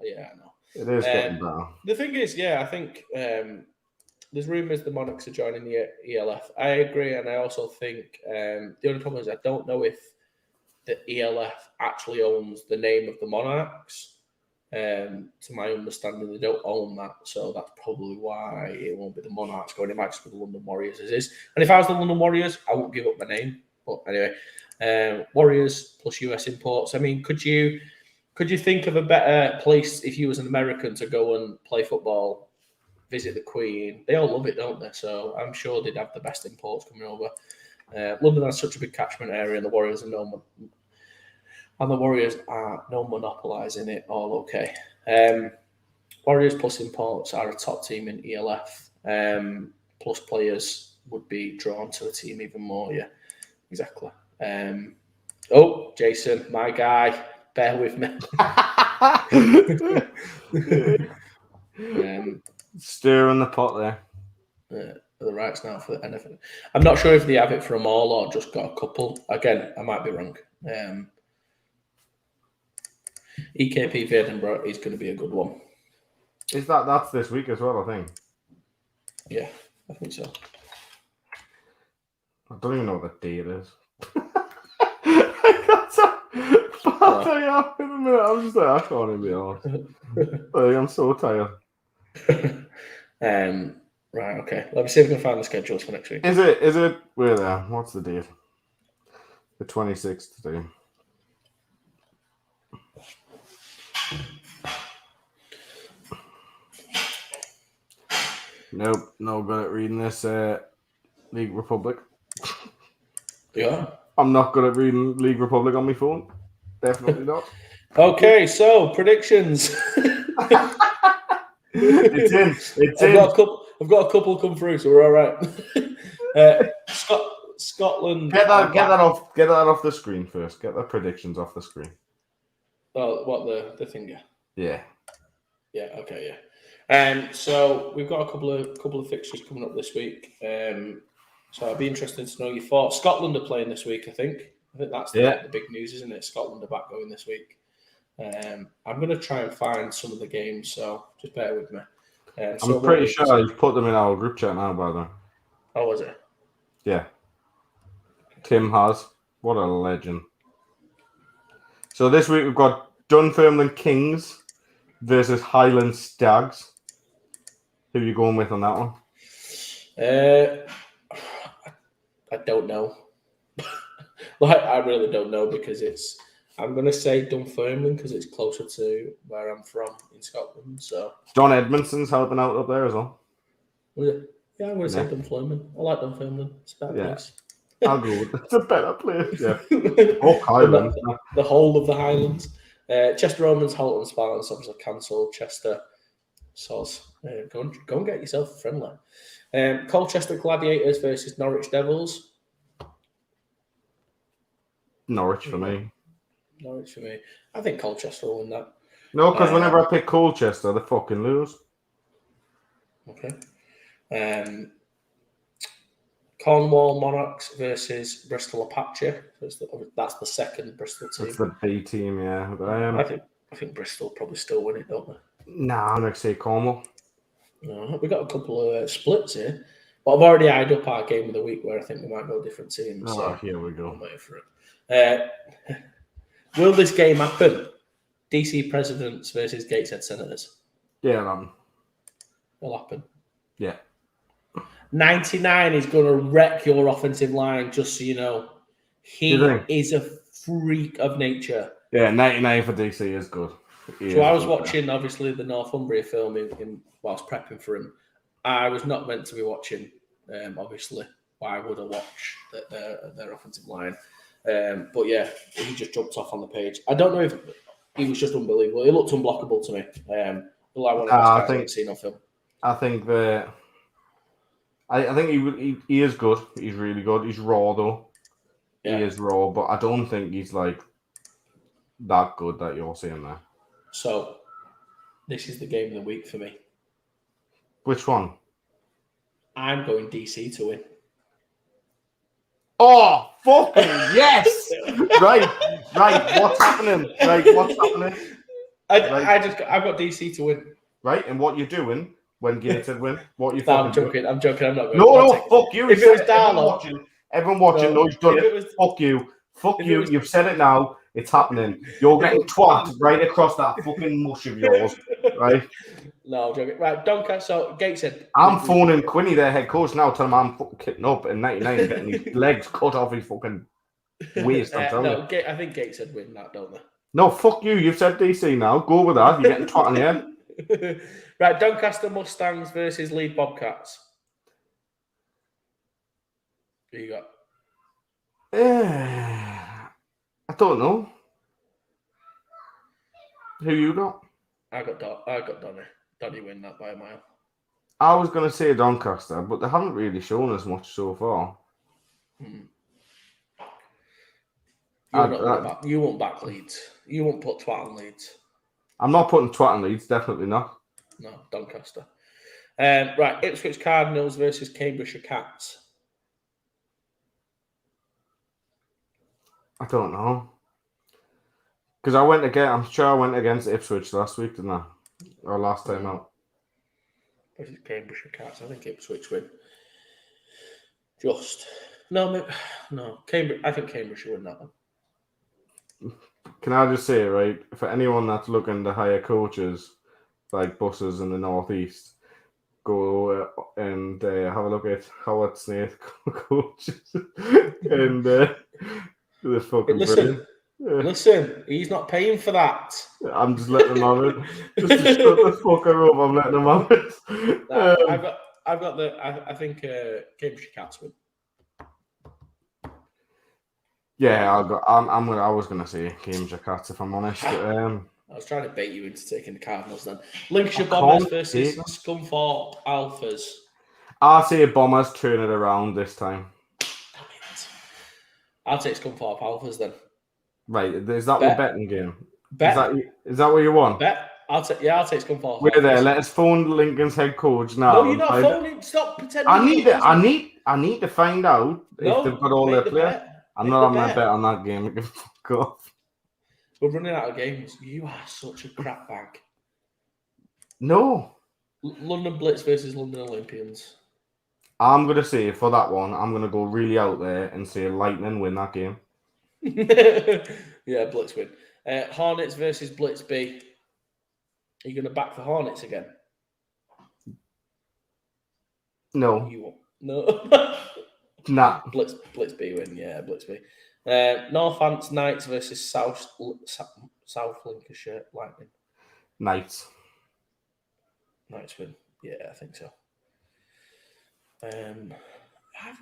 Yeah, I know. It is getting better. The thing is, I think there's rumours the Monarchs are joining the ELF. I agree, and I also think the only problem is I don't know if the ELF actually owns the name of the Monarchs. To my understanding, they don't own that, so that's probably why it won't be the Monarchs going. It might just be the London Warriors as is. And if I was the London Warriors, I won't give up my name. But anyway, Warriors plus US imports. I mean, could you think of a better place if you was an American to go and play football, visit the Queen? They all love it, don't they? So I'm sure they'd have the best imports coming over. London has such a big catchment area, and the Warriors are known And the Warriors are no monopolising it all okay. Warriors plus imports are a top team in ELF. Plus players would be drawn to the team even more. Yeah, exactly. Jason, my guy, bear with me. Stirring the pot there. The rights now for anything. I'm not sure if they have it for them all or just got a couple. Again, I might be wrong. EKP Edinburgh is going to be a good one. Is that's this week as well? I think. Yeah, I think so. I don't even know what the date is. I'll tell you after in a minute. I'm just like, I can't even be honest. I'm so tired. Right, okay. Let me see if we can find the schedules for next week. Is it where there? What's the date? The 26th today. Nope, no good at reading this League Republic. Yeah. I'm not good at reading League Republic on my phone. Definitely not. Okay, so predictions. It's I've in. got a couple come through, so we're all right. Scotland. Get that off the screen first. Get the predictions off the screen. Oh, what the thing? Yeah. Yeah. Okay. Yeah. So we've got a couple of fixtures coming up this week. So I'd be interested to know your thoughts. Scotland are playing this week. I think that's the big news, isn't it? Scotland are back going this week. I'm going to try and find some of the games, so just bear with me. I'm pretty sure you've put them in our group chat now, by the way. Oh, was it? Yeah. Tim has. What a legend. So this week we've got Dunfermline Kings versus Highland Stags. Who are you going with on that one? I don't know. I really don't know because I'm going to say Dunfermline because it's closer to where I'm from in Scotland. So John Edmondson's helping out up there as well. Yeah, I'm going to say Dunfermline. I like Dunfermline. It's a better place. I'll go with it. It's a better place. Yeah. Oh, Highlands. The whole of the Highlands. Chester Romans, Holt and Spartans obviously cancelled. Chester, Soz. Go and get yourself a friendly. Colchester Gladiators versus Norwich Devils. Norwich for me. Norwich for me. I think Colchester will win that. No, because whenever I pick Colchester, they fucking lose. Okay. Cornwall Monarchs versus Bristol Apache. That's the second Bristol team. That's the B team, yeah. But, I think Bristol probably still win it, don't they? Nah, I'm going to say Cornwall. No, we got a couple of splits here. But I've already eyed up our game of the week where I think we might go different teams. Oh, so here we go. I'm waiting for it. Will this game happen? DC Presidents versus Gateshead Senators. Yeah, It'll happen. Yeah. 99 is going to wreck your offensive line, just so you know. He is a freak of nature. Yeah, 99 for DC is good. I was watching, obviously, the Northumbria film whilst prepping for him. I was not meant to be watching, obviously. Why would I watch their offensive line? But yeah, he just jumped off on the page. I don't know if he was just unbelievable. He looked unblockable to me. Like one of the guys I've seen on film. I think I think he is good. He's really good. He's raw though. Yeah. He is raw, but I don't think he's like that good that you're seeing there. So this is the game of the week for me. Which one? I'm going DC to win. Oh, fucking yes! Right. What's happening? I've got DC to win. Right, and what you're doing when Gateshead win? What you I'm joking. I'm not going. No, fuck you. If it was Darlow, everyone watching, no, you've done it. Fuck you. You've said it now. It's happening. You're getting twat right across that fucking mush of yours, right? No, I'm joking. Right, so Gateshead. I'm phoning Quinny, their head coach, now, telling him I'm fucking kicking up in 99, getting his legs cut off his fucking waist. I'm telling you. I think Gateshead win that, don't they? No, fuck you. You've said DC now. Go with that. You're getting twat on the head. Right, Doncaster Mustangs versus Leeds Bobcats. Who you got? I don't know. Who you got? I got Donny. Donny win that by a mile. I was going to say Doncaster, but they haven't really shown us much so far. You won't back Leeds. You won't put twat on Leeds. I'm not putting twat on Leeds, definitely not. No, Doncaster. Right, Ipswich Cardinals versus Cambridgeshire Cats. I don't know. Because I'm sure I went against Ipswich last week, didn't I? Or last time out. Versus Cambridgeshire Cats. I think Ipswich win. No. Cambridge. I think Cambridge should win that one. Can I just say, right, for anyone that's looking to hire coaches like buses in the northeast, go and have a look at Howard Snaith coaches, and they're fucking brilliant. Listen, he's not paying for that. I'm just letting him have it. Just to shut the fucker up, I'm letting him have it. I've got I think Cambridge Cats win. Yeah, I was gonna say Cambridge Cats if I'm honest. I was trying to bait you into taking the Cardinals then. Lincolnshire Bombers versus Scunthorpe Alphas. I'll say Bombers turn it around this time. Damn it. I'll take Scunthorpe Alphas then. Right, is that what betting game? Bet. Is that what you want? Bet. I'll take Scunthorpe. We're there. Let us phone Lincoln's head coach now. No, you're not phoning. Stop pretending. I need to find out if they've got all their players. I'm not having a bet on that game. Fuck off. We're running out of games. You are such a crap bag. No. London Blitz versus London Olympians. I'm going to say for that one, I'm going to go really out there and say Lightning win that game. Yeah, Blitz win. Hornets versus Blitz B. Are you going to back the Hornets again? No. You won't. No. Nah. Blitz B win. Yeah, Blitz B. Northants Knights versus South Lincolnshire Lightning. Knights win. Yeah, I think so.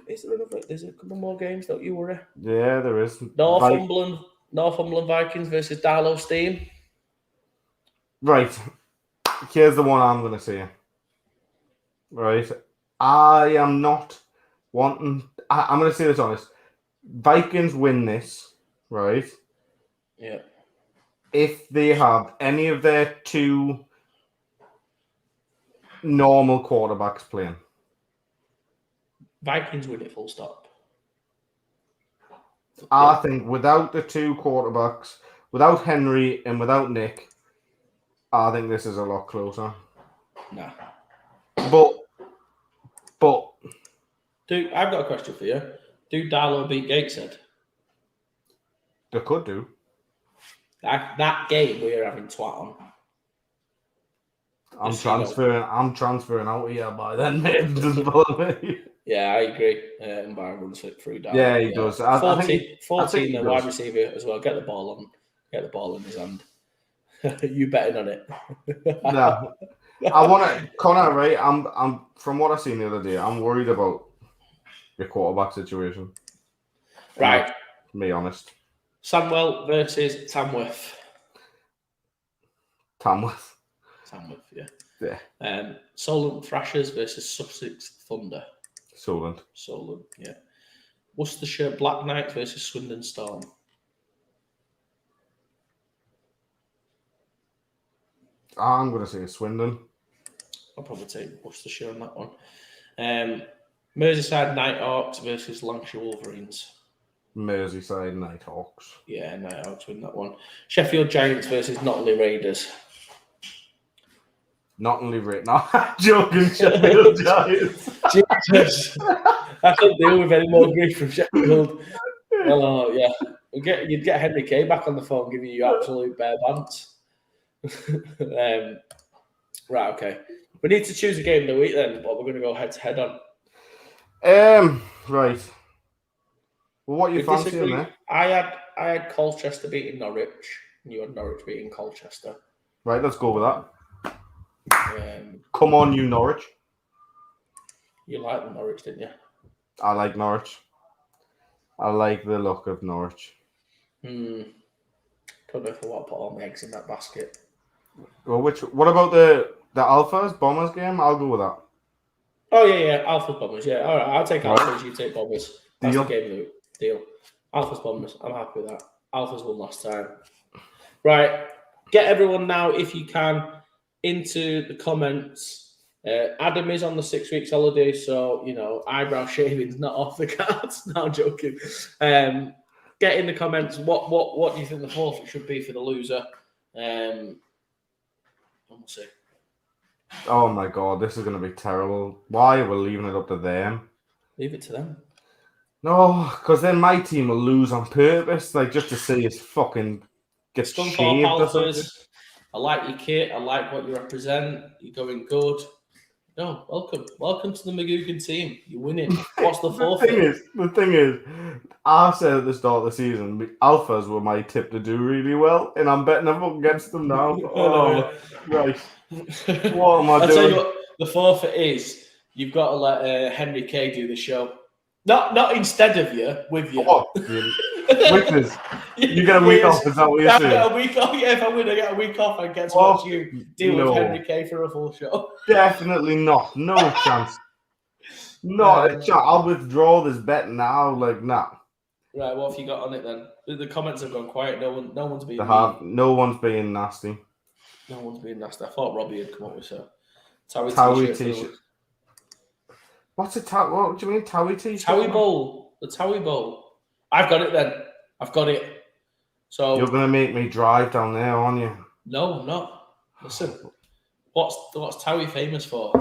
Is there another? There's a couple more games, don't you worry. Yeah, there is. Northumberland Vikings versus Darlow Steam. Right. Here's the one I'm going to say. Right. I am not wanting... I'm going to say this honest. Vikings win this, right? Yeah. If they have any of their two normal quarterbacks playing. Vikings win it full stop. I think without the two quarterbacks, without Henry and without Nick, I think this is a lot closer. Nah. But I've got a question for you. Do Darlow beat Gateshead? They could do. That game we're having twat on. I'm transferring out here by then, mate. It doesn't bother me. Yeah, I agree. And Byron runs it through Darlow. Yeah, he does. 14 the wide receiver as well. Get the ball in his hand. You betting on it? No. I want to, Connor. Right, I'm from what I seen the other day. I'm worried about your quarterback situation. Right, to be honest. Sandwell versus Tamworth. Tamworth, yeah. Solent Thrashers versus Sussex Thunder. Solent, yeah. Worcestershire Black Knights versus Swindon Storm. I'm going to say Swindon. I'll probably take Worcestershire on that one. Merseyside Nighthawks versus Lancashire Wolverines. Merseyside Nighthawks. Yeah, Nighthawks win that one. Sheffield Giants versus Nottingham Raiders. Nottingham Raiders. No, joking. Sheffield Giants. Jesus. I couldn't deal with any more grief from Sheffield. Oh, yeah. You'd get Henry Kay back on the phone giving you absolute bare bants. Right, okay. We need to choose a game of the week then, but we're going to go head to head on. Right. Well, what are you fancying there? I had Colchester beating Norwich, and you had Norwich beating Colchester. Right, let's go with that. Come on, you Norwich. You liked Norwich, didn't you? I like Norwich. I like the look of Norwich. Don't know if I want to put all my eggs in that basket. Well, what about the Alphas Bombers game? I'll go with that. Oh yeah, Alphas Bombers. Yeah, all right. I'll take Right. Alphas. You take Bombers. That's Deal. the game of the deal. Alphas Bombers. I'm happy with that. Alphas won last time. Right. Get everyone now, if you can, into the comments. Adam is on the 6 weeks holiday, so eyebrow shaving's not off the cards. No, I'm joking. Get in the comments. What do you think the forfeit should be for the loser? And we'll see. Oh my god, this is going to be terrible. Why are we leaving it up to them? Leave it to them. No, because then my team will lose on purpose, like just to see us fucking get Scunthorpe shaved or something. Alphas. I like your kit. I like what you represent. You're going good. No, welcome to the McGugan team. You're winning. What's the forfeit? The thing is, I said at the start of the season, the Alphas were my tip to do really well, and I'm betting I'm up against them now. Oh, right. What am I I'll doing? tell you what, the forfeit is you've got to let Henry Kay do the show. Not instead of you, with you. Oh, witness. You get a week off, is that what you're saying? I get a week off. Yeah, if I win, I get a week off. I get to watch you deal with Henry Kay for a full show. Definitely not. No chance. Not a chance. I'll withdraw this bet now. Like, nah. Right, what have you got on it then? The comments have gone quiet. No one's being No one's being nasty. No one's being nasty. I thought Robbie had come up with a Towie t-shirt. What's a Towie? What do you mean Towie t-shirt? Towie Bowl. The Towie Bowl. I've got it then. I've got it. So you're gonna make me drive down there, aren't you? No, I'm not. Listen, what's Towie famous for?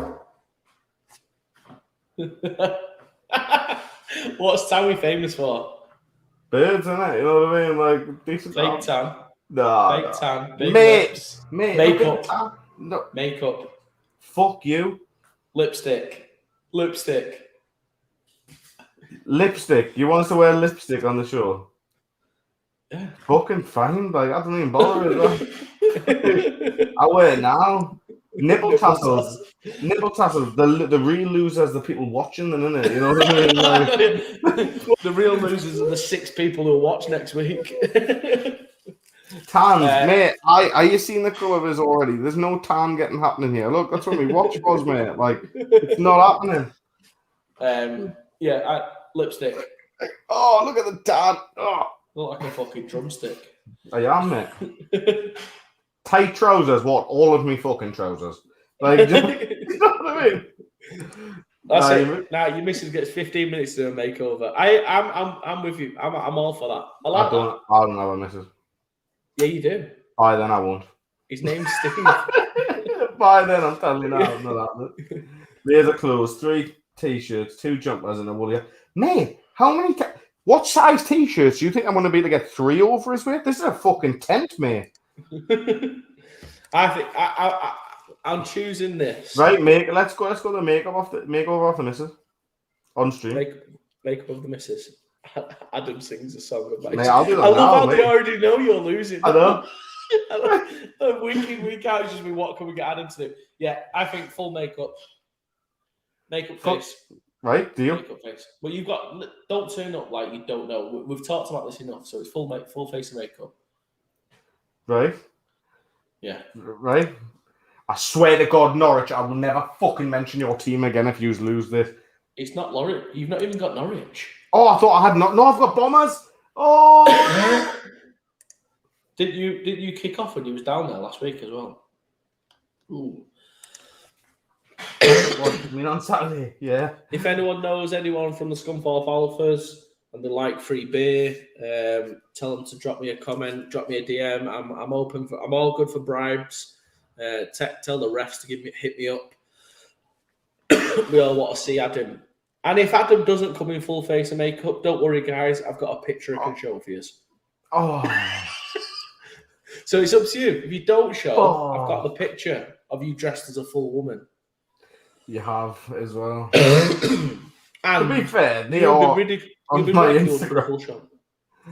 What's Towie famous for? Birds, innit? You know what I mean? Like decent. Fake tan. Nah, fake tan. Big mate, lips. Mate. Makeup. No. Makeup. Fuck you. Lipstick. Lipstick. You want us to wear lipstick on the show? Yeah. Fucking fine. Like I don't even bother with that. I wear it now. Nipple tassels. The real losers, the people watching them, innit? You know what I mean? Like... The real losers are the 6 people who watch next week. Tans, mate. Are you seeing the colours already? There's no tan getting happening here. Look, that's what we watch was, mate. Like it's not happening. Lipstick. Oh, look at the tan. Oh. Look like a fucking drumstick. I am, mate. Tight trousers, what? All of me fucking trousers. Like, you know what I mean? That's it. Now your missus gets 15 minutes to do a makeover. I'm with you. I'm all for that. I don't have a missus. Yeah, you do. By then I won't. His name's Steve. By then I'm telling you now, I'm not happening. There's a clothes, 3 t-shirts, 2 jumpers, and a woolly. Mate, how many? What size t-shirts do you think I'm going to be able to get 3 over his weight? This is a fucking tent, mate. I think I'm choosing this. Right, let's go the makeover off the missus on stream. Makeup of the missus. Adam sings a song about it. Mate, I'll do that I love how mate. they already know you're losing. I know. Week in, week out, just be what can we get Adam to do? Yeah, I think full makeup. Makeup face. Right, deal. Makeup face. Well, you've got. Don't turn up like you don't know. We've talked about this enough, so it's full face of makeup. Right. Yeah. Right. I swear to God, Norwich, I will never fucking mention your team again if you lose this. It's not Norwich. You've not even got Norwich. Oh, I thought I had not. No, I've got Bombers. Oh. Did you kick off when you was down there last week as well? Ooh. What, you mean on Saturday? Yeah. If anyone knows anyone from the Scunthorpe Alphas and they like free beer, tell them to drop me a comment, drop me a DM. I'm open for. I'm all good for bribes. Tell the refs to hit me up. We all want to see Adam. And if Adam doesn't come in full face of makeup, don't worry, guys. I've got a picture I can show for you. Oh. So it's up to you. If you don't show, I've got the picture of you dressed as a full woman. You have as well. And to be fair, you'll be ridiculed for the full show.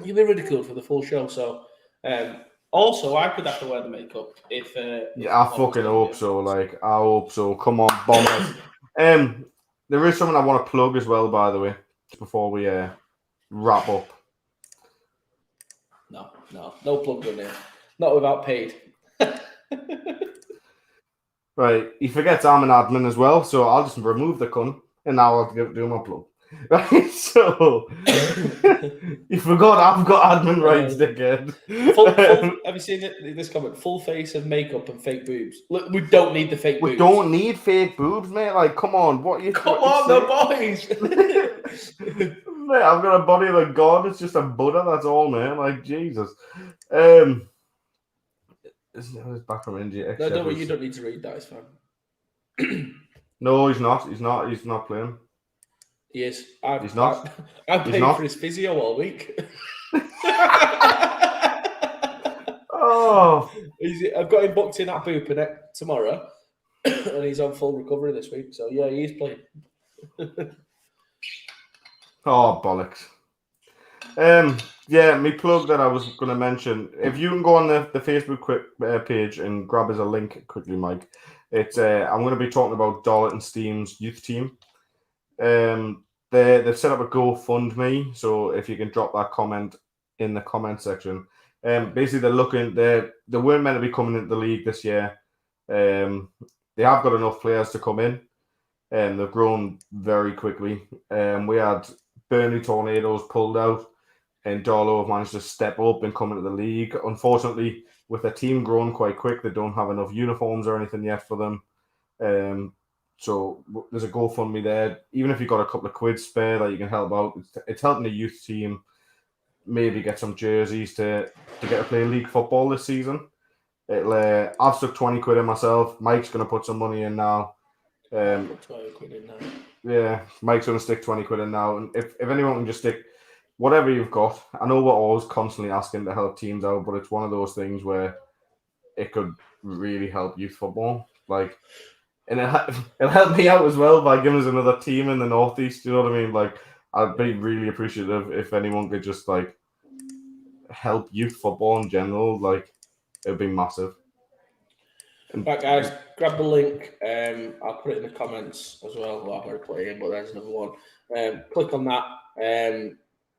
You'll be ridiculed for the full show. So, also, I could have to wear the makeup if. I fucking hope so. Like, I hope so. Come on, Bombers. There is something I want to plug as well, by the way, before we wrap up. No plug in there. Not without paid. Right, he forgets I'm an admin as well, so I'll just remove the cunt, and now I'll do my plug. Right, so you forgot I've got admin rights, dickhead. Have you seen this comment? Full face of makeup and fake boobs. Look, we don't need the fake boobs. We don't need fake boobs, mate. Like, come on, Come on, the boys. Mate, I've got a body like God. It's just a Buddha. That's all, man. Like Jesus. It's back from India. No, you don't need to read that. It's fine. No, he's not. He's not playing. He is. He's not. I'm paying for his physio all week. Oh, I've got him booked in at Booper tomorrow, and he's on full recovery this week. So yeah, he's playing. Oh, bollocks. Yeah, me plug that I was going to mention. If you can go on the Facebook page and grab us a link quickly, Mike. It's I'm going to be talking about Darlington Steam's youth team. They've set up a GoFundMe, so if you can drop that comment in the comment section. Basically, they weren't meant to be coming into the league this year. They have got enough players to come in, and they've grown very quickly. We had Burnley Tornadoes pulled out, and Darlow have managed to step up and come into the league. Unfortunately, with the team growing quite quick, they don't have enough uniforms or anything yet for them. So there's a GoFundMe there. Even if you've got a couple of quid spare that you can help out, it's helping the youth team maybe get some jerseys to get to play league football this season. I've stuck 20 quid in myself. Mike's going to put some money in now. Put 20 quid in now. Yeah, Mike's going to stick 20 quid in now. And if anyone can just stick whatever you've got, I know we're always constantly asking to help teams out, but it's one of those things where it could really help youth football. Like, and it'll help me out as well by giving us another team in the Northeast. You know what I mean? Like, I'd be really appreciative if anyone could just like help youth football in general. Like, it'd be massive. Right, guys, grab the link. I'll put it in the comments as well. Well, I've already put it in, but there's another one. Click on that.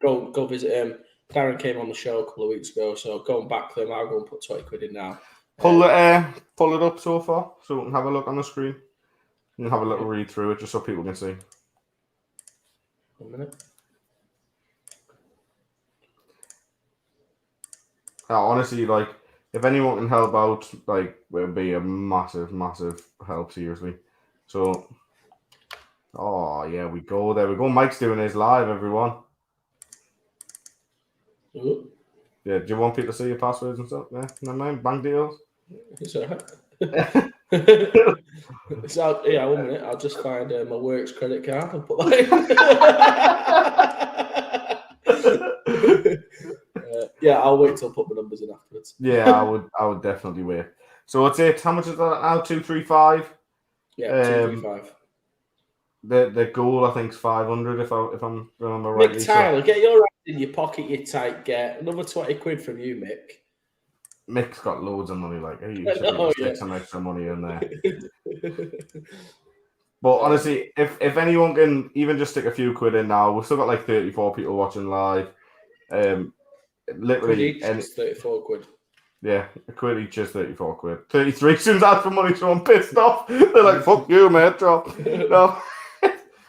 Go visit him. Darren came on the show a couple of weeks ago, so go and back them. I'll go and put 20 quid in now. Pull it up so far, so we can have a look on the screen and have a little read through it, just so people can see. 1 minute. Honestly, like, if anyone can help out, like, it would be a massive, massive help, seriously. So, oh, yeah, we go. There we go. Mike's doing his live, everyone. Ooh. Yeah, do you want people to see your passwords and stuff? Yeah, never mind. Bank deals? It's all right. So, yeah, 1 minute. I'll just find my works credit card and put that in. Yeah, I'll wait till I put the numbers in afterwards. Yeah, I would definitely wait. So it's it. How much is that now? 235. Yeah, 235. The goal I think is 500 if I'm remember rightly. Mick Tyler, get your hand in your pocket, you tight get. Another 20 quid from you, Mick. Mick's got loads of money. Like, he should stick some extra money in there. But honestly, if anyone can even just stick a few quid in now, we've still got like 34 people watching live. Literally, it's 34 quid. Yeah, a quid each is 34 quid. 33 soon as asked for money, so I'm pissed off. They're like, fuck you, mate, drop.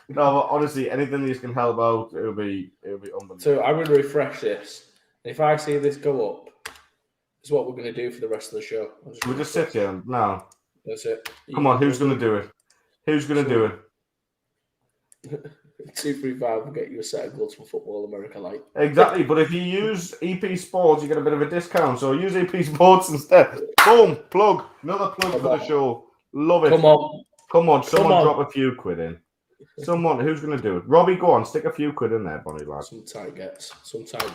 No, but honestly, anything these can help out, it'll be unbelievable. So I'm going to refresh this. If I see this go up, it's what we're going to do for the rest of the show. We just sit here now. That's it. Come on, who's going to do it? Who's going to do it? 235 will get you a set of gloves for Football America Light. Exactly, but if you use EP Sports, you get a bit of a discount. So use EP Sports instead. Boom, plug. Another plug for the show. Love it. Come on. Someone drop a few quid in. Someone, who's going to do it? Robbie, go on, stick a few quid in there, Bonnie lad. Some tight gets.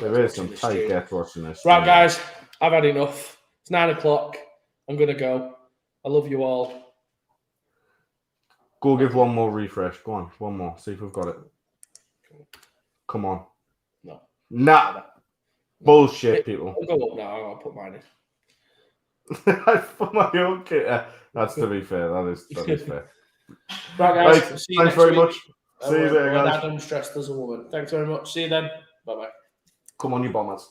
There is some tight gets watching this. Right, guys, I've had enough. It's 9 o'clock. I'm going to go. I love you all. Go give one more refresh. Go on, one more. See if we've got it. Come on. No. Nah. Bullshit, people. I'll go up now. I'll put mine in. I put my own kit. That's to be fair. That is fair. Right, guys. Right, See you thanks next very week. much. See you later, guys. Adam stressed as a woman. Thanks very much. See you then. Bye-bye. Come on, you bombers.